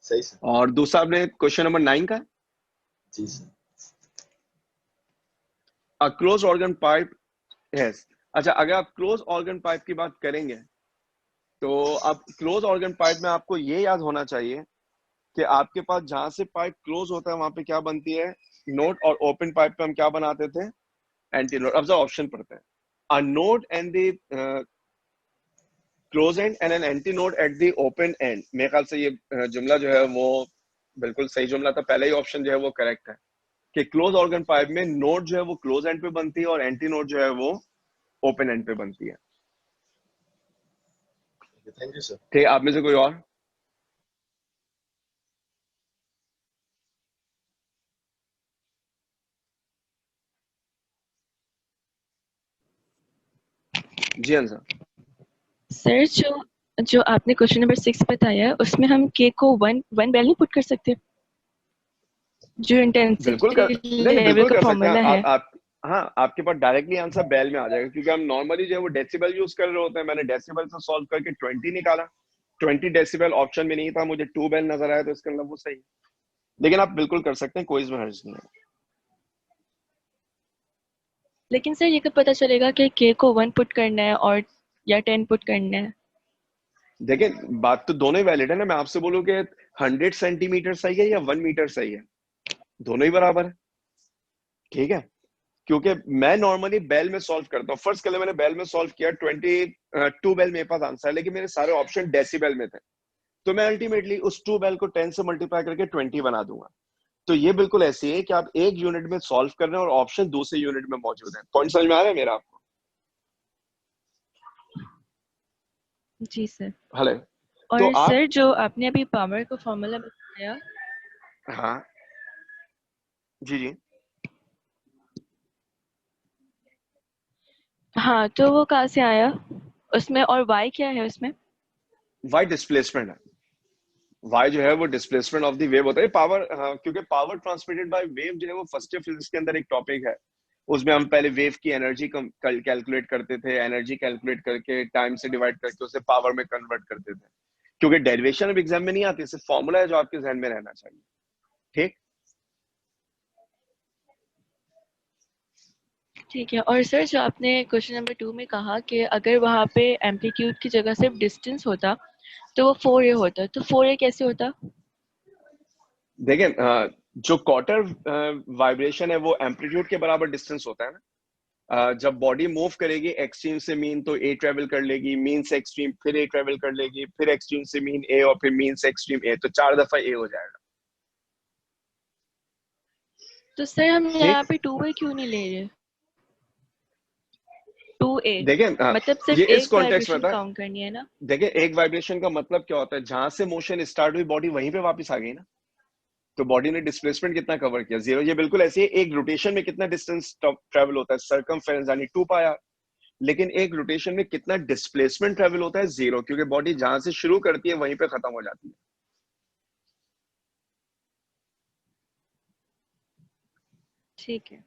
सही सर. और दूसरा आपने क्वेश्चन नंबर 9 का, जी sir. A close organ pipe has. अच्छा, अगर आप क्लोज ऑर्गन पाइप की बात करेंगे तो अब क्लोज ऑर्गन पाइप में आपको ये याद होना चाहिए कि आपके पास जहां से पाइप क्लोज होता है वहां पे क्या बनती है, नोड. और ओपन पाइप पे हम क्या बनाते थे, एंटी नोड. अब जब ऑप्शन पढ़ते हैं, a node and the close and and an anti node at the open and. मेरे ख्याल से ये जुमला जो है वो बिल्कुल सही जुमला था. पहले ही ऑप्शन जो है वो करेक्ट है कि क्लोज ऑर्गन पाइप में नोड जो है वो क्लोज एंड पे बनती है और एंटी नोड जो है वो ओपन एंड पे बनती है. Thank you sir. ठीक. आप में से कोई और? जी हाँ सर. सर जो आपने क्वेश्चन नंबर 6 बताया है उसमें हम के को वन वैल्यू नहीं पुट कर सकते, जो बिल्कुल कर, इंटेंसिटी नहीं लेवल बिल्कुल का कर सकते फॉर्मूला हैं है. आप. हाँ, आपके पास डायरेक्टली आंसर बेल में आ जाएगा, क्योंकि हम नॉर्मली जो है वो डेसिबल यूज कर रहे होते हैं. मैंने डेसिबल से सॉल्व करके 20 निकाला. 20 डेसिबल ऑप्शन में नहीं था, मुझे 2 बेल नजर आया, तो इसका मतलब वो सही. लेकिन आप बिल्कुल कर सकते हैं, कोई इसमें हर्ज नहीं है. लेकिन सर ये कब पता चलेगा कि के को 1 पुट करना है और या 10 पुट करना है? देखिए, बात तो दोनों ही वैलिड है ना. मैं आपसे बोलूं कि 100 सेंटीमीटर सही है या 1 मीटर सही है, दोनों ही बराबर है. ठीक है. क्योंकि मैं नॉर्मली बेल में सॉल्व करता हूँ. फर्स्ट कल मैंने बेल में सॉल्व किया, 22 बेल मेरे पास आंसर है, लेकिन मेरे सारे ऑप्शन डेसिबल में थे, तो मैं अल्टीमेटली उस 2 बेल को 10 से मल्टीप्लाई करके 20 बना दूंगा. तो ये बिल्कुल ऐसी है कि आप एक यूनिट में सॉल्व कर रहे हैं और ऑप्शन दूसरे यूनिट में मौजूद है. पॉइंट समझ में आ रहा है मेरा आपको? जी सर. हेलो. और तो आप, सर जो आपने अभी पावर का फॉर्मूला बताया, हाँ जी जी, हाँ तो वो कहाँ से आया उसमें, और वाई क्या है उसमें? वाई डिस्प्लेसमेंट है. वाई जो है वो डिस्प्लेसमेंट ऑफ द वेव होता है. पावर, क्योंकि पावर ट्रांसमिटेड बाय वेव जो है वो फर्स्ट ईयर फिजिक्स के अंदर एक टॉपिक है. उसमें हम पहले वेव की एनर्जी कैलकुलेट करते थे, एनर्जी कैलकुलेट करके टाइम से डिवाइड करके उसे पावर में कन्वर्ट करते थे. क्योंकि डेरिवेशन अब एग्जाम में नहीं आती, सिर्फ फॉर्मूला है जो आपके जहन में रहना चाहिए. ठीक. ठीक है. और सर जो आपने क्वेश्चन नंबर 2 में कहा कि अगर वहाँ पे एम्पलीट्यूड की जगह सिर्फ डिस्टेंस होता तो वो 4a होता, तो 4a कैसे होता? देखिए, जो क्वार्टर वाइब्रेशन है वो एम्पलीट्यूड के बराबर डिस्टेंस होता है ना। जब बॉडी मूव करेगी एक्सट्रीम से मीन तो ए ट्रेवल कर लेगी, मीन से एक्सट्रीम फिर ए ट्रेवल कर लेगी, फिर एक्सट्रीम से मीन ए और फिर मीन से एक्सट्रीम ए, तो 4 दफा ए हो जाएगा। तो सर हम ठीक। यहाँ पे 2A क्यों नहीं ले रहे? 2A देखिए मतलब सिर्फ ये इस एक कॉन्टेक्स्ट में वाइब्रेशन था। काउंट करनी है ना? देखिए एक वाइब्रेशन का मतलब क्या होता है, जहां से मोशन स्टार्ट हुई बॉडी वहीं पे वापस आ गई ना, तो बॉडी ने डिस्प्लेसमेंट कितना कवर किया, 0। ये बिल्कुल ऐसे ही एक रोटेशन में कितना डिस्टेंस ट्रेवल होता है, सरकमफेरेंस यानी 2 पाया, लेकिन एक रोटेशन में कितना डिस्प्लेसमेंट ट्रेवल होता है, 0, क्योंकि बॉडी जहां से शुरू करती है वहीं पे खत्म हो जाती है। ठीक है।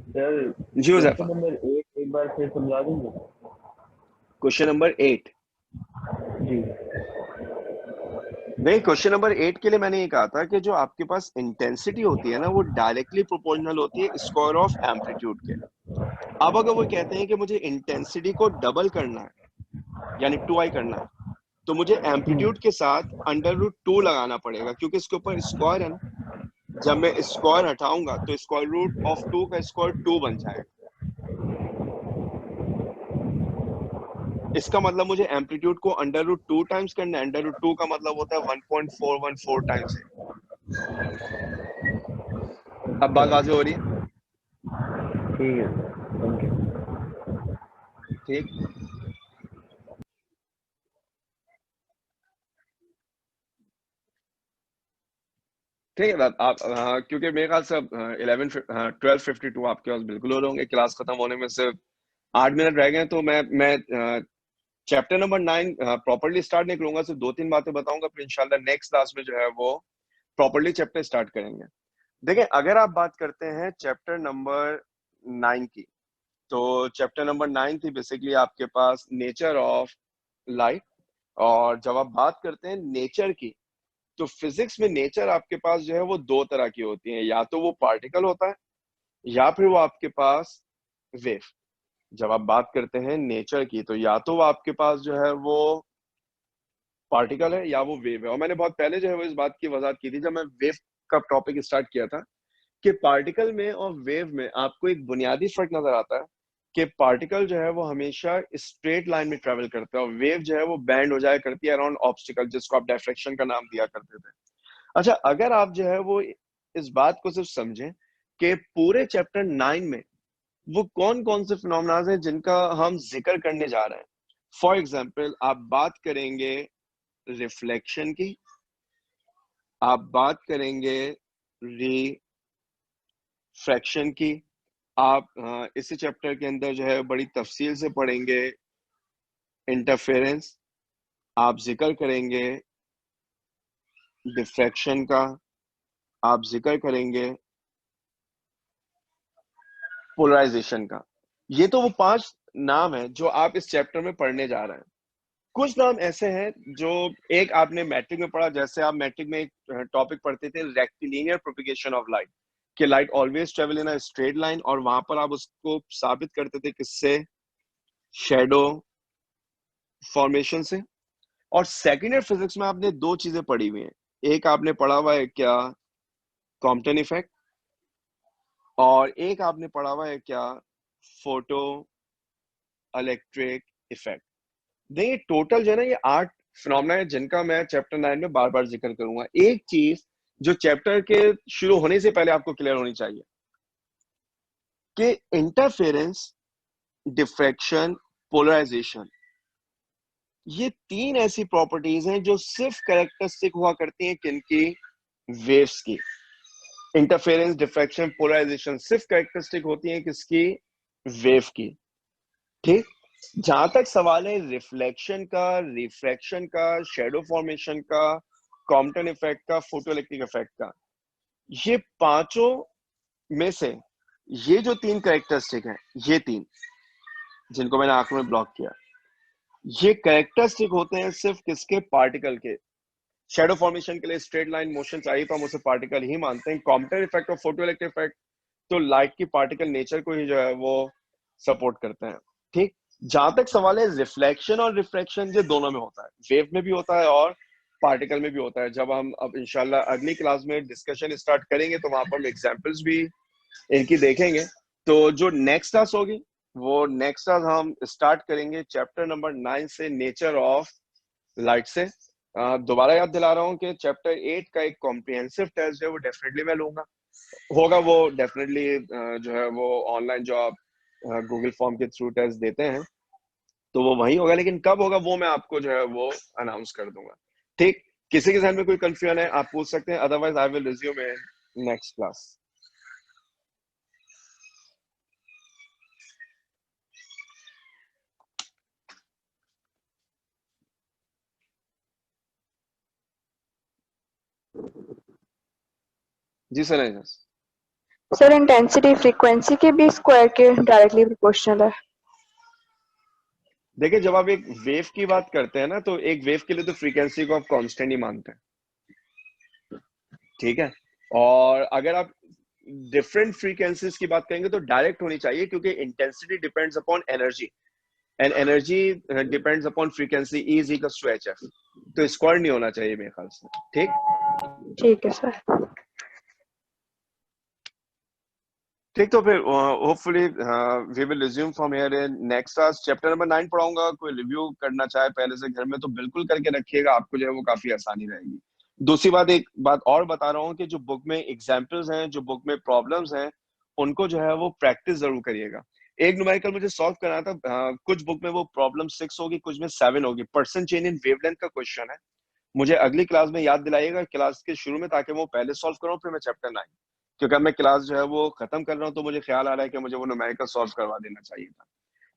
सर जी हुज़ैफा। क्वेश्चन नंबर 8 एक बार फिर समझा देंगे? Question number 8। जी नहीं, क्वेश्चन नंबर 8 के लिए मैंने ये कहा था कि जो आपके पास इंटेंसिटी होती है ना वो डायरेक्टली प्रोपोर्शनल होती है स्क्वायर ऑफ एम्पलीट्यूड के। अब अगर वो कहते हैं कि मुझे इंटेंसिटी को डबल करना है यानी 2i करना है, तो मुझे एम्पलीट्यूड के साथ √2 लगाना पड़ेगा, क्योंकि इसके ऊपर स्क्वायर है ना। जब मैं स्क्वायर हटाऊंगा तो स्क्वायर रूट ऑफ 2 का स्क्वायर 2 बन जाएगा। इसका मतलब मुझे एम्पलीट्यूड को √2 टाइम्स करना है। √2 का मतलब होता है 1.414 टाइम्स है। अब बात वाज़ेह हो रही है? ठीक है, थैंक यू। ठीक। ठीक है बात आप क्योंकि मेरे ख्याल से 12:52 आपके पास बिल्कुल हो रहे होंगे, क्लास खत्म होने में सिर्फ 8 मिनट रह गए, तो मैं चैप्टर नंबर 9 प्रॉपर्ली स्टार्ट नहीं करूंगा, सिर्फ 2-3 बातें बताऊंगा, फिर इंशाल्लाह नेक्स्ट क्लास में जो है वो प्रॉपर्ली चैप्टर स्टार्ट करेंगे। देखिए अगर आप बात करते हैं चैप्टर नंबर 9 की, तो चैप्टर नंबर 9 थी बेसिकली आपके पास नेचर ऑफ लाइट। और जब आप बात करते हैं नेचर की, तो फिजिक्स में नेचर आपके पास जो है वो 2 तरह की होती है, या तो वो पार्टिकल होता है या फिर वो आपके पास वेव। जब आप बात करते हैं नेचर की, तो या तो वो आपके पास जो है वो पार्टिकल है या वो वेव है। और मैंने बहुत पहले जो है वो इस बात की वजाहत की थी जब मैं वेव का टॉपिक स्टार्ट किया था, कि पार्टिकल में और वेव में आपको एक बुनियादी फर्क नजर आता है कि पार्टिकल जो है वो हमेशा स्ट्रेट लाइन में ट्रेवल करता है और वेव जो है वो बैंड हो जाया करती है अराउंड ऑब्स्टिकल, जिसको आप डायफ्रेक्शन का नाम दिया करते थे। अच्छा, अगर आप जो है वो इस बात को सिर्फ समझें कि पूरे चैप्टर 9 में वो कौन कौन से फिनोमेना हैं जिनका हम जिक्र करने जा रहे हैं। फॉर एग्जाम्पल आप बात करेंगे रिफ्लेक्शन की, आप बात करेंगे रिफ्रैक्शन की, आप इसी चैप्टर के अंदर जो है बड़ी तफसील से पढ़ेंगे इंटरफेरेंस, आप जिक्र करेंगे डिफ्रैक्शन का, आप जिक्र करेंगे पोलराइजेशन का। ये तो वो 5 नाम है जो आप इस चैप्टर में पढ़ने जा रहे हैं। कुछ नाम ऐसे हैं जो एक आपने मैट्रिक में पढ़ा, जैसे आप मैट्रिक में एक टॉपिक पढ़ते थे रेक्टिलिनियर प्रोपिगेशन ऑफ लाइट, कि light always travel in a straight line, और वहां पर आप उसको साबित करते थे किससे, शैडो फॉर्मेशन से। और सेकेंड ईयर फिजिक्स में आपने 2 चीजें पढ़ी हुई हैं, एक आपने पढ़ा हुआ है क्या, कॉम्पटन इफेक्ट, और एक आपने पढ़ा हुआ है क्या, फोटो इलेक्ट्रिक इफेक्ट। देखिए टोटल जो है ना ये 8 फिनोमेना है जिनका मैं चैप्टर 9 में बार बार जिक्र करूंगा। एक चीज जो चैप्टर के शुरू होने से पहले आपको क्लियर होनी चाहिए कि इंटरफेरेंस, डिफ्रैक्शन, पोलराइजेशन, ये 3 ऐसी प्रॉपर्टीज हैं जो सिर्फ कैरेक्टरिस्टिक हुआ करती हैं किनकी, वेव्स की। इंटरफेरेंस, डिफ्रैक्शन, पोलराइजेशन सिर्फ कैरेक्टरिस्टिक होती हैं किसकी, वेव की। ठीक। जहां तक सवाल है रिफ्लेक्शन का, रिफ्रैक्शन का, शैडो फॉर्मेशन का, कॉम्पटन इफेक्ट का, फोटोइलेक्ट्रिक इफेक्ट का, ये पांचों में से ये जो 3 कैरेक्टरिस्टिक हैं, ये 3 जिनको मैंने आंखों में ब्लॉक किया, ये कैरेक्टरिस्टिक होते हैं सिर्फ किसके, पार्टिकल के। शैडो फॉर्मेशन के लिए स्ट्रेट लाइन मोशन चाहिए तो हम उसे पार्टिकल ही मानते हैं। कॉम्पटेंट इफेक्ट और फोटोइलेक्ट्रिक इफेक्ट तो लाइट की पार्टिकल नेचर को ही जो है वो सपोर्ट करते हैं। ठीक, जहां तक सवाल है रिफ्लेक्शन और रिफ्रैक्शन, ये दोनों में होता है, वेव में भी होता है और पार्टिकल में भी होता है। जब हम अब इंशाल्लाह अगली क्लास में डिस्कशन स्टार्ट करेंगे तो वहां पर हम एग्जांपल्स भी इनकी देखेंगे। तो जो नेक्स्ट क्लास होगी वो नेक्स्ट क्लास हम स्टार्ट करेंगे चैप्टर नंबर 9 से, नेचर ऑफ लाइट से। दोबारा याद दिला रहा हूँ कि चैप्टर 8 का एक कॉम्प्रिहेंसिव टेस्ट है वो डेफिनेटली मैं लूंगा, होगा वो डेफिनेटली जो है वो ऑनलाइन जो आप गूगल फॉर्म के थ्रू टेस्ट देते हैं तो वो वही होगा, लेकिन कब होगा वो मैं आपको जो है वो अनाउंस कर दूंगा। ठीक, किसी के ध्यान में कोई कंफ्यूजन है आप पूछ सकते हैं, otherwise I will resume in next class. जी सर, नहीं सर इंटेंसिटी फ्रीक्वेंसी के भी स्क्वायर के डायरेक्टली प्रोपोर्शनल है। देखिए, जब आप एक वेव की बात करते हैं ना तो एक वेव के लिए तो फ्रीक्वेंसी को आप कांस्टेंट ही मानते हैं, ठीक है। और अगर आप डिफरेंट फ्रीक्वेंसीज की बात करेंगे तो डायरेक्ट होनी चाहिए, क्योंकि intensity depends upon energy and energy depends upon frequency, E is equals to HF। तो स्क्वायर नहीं होना चाहिए मेरे ख्याल से। ठीक, ठीक है सर। ठीक, तो फिर hopefully we will resume from here in next class. Chapter number 9 पढ़ाऊंगा, कोई रिव्यू करना चाहे पहले से घर में तो बिल्कुल करके रखिएगा, आपको जो है वो काफी आसानी रहेगी। दूसरी बात, एक बात और बता रहा हूँ कि जो बुक में एग्जाम्पल्स हैं, जो बुक में प्रॉब्लम्स हैं, उनको जो है वो प्रैक्टिस जरूर करिएगा। एक न्यूमेरिकल मुझे सॉल्व करना था, कुछ बुक में वो प्रॉब्लम 6 होगी, कुछ में 7 होगी। परसेंट चेंज इन वेवलेंथ का क्वेश्चन है, मुझे अगली क्लास में याद दिलाइएगा क्लास के शुरू में, ताकि मैं वो पहले सॉल्व करूँ फिर मैं चैप्टर 9, क्योंकि अब मैं क्लास जो है वो खत्म कर रहा हूँ तो मुझे ख्याल आ रहा है कि मुझे वो न्यूमेरिकल सॉल्व करवा देना चाहिए था।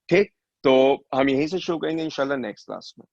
ठीक, तो हम यहीं से शुरू करेंगे इंशाल्लाह नेक्स्ट क्लास में।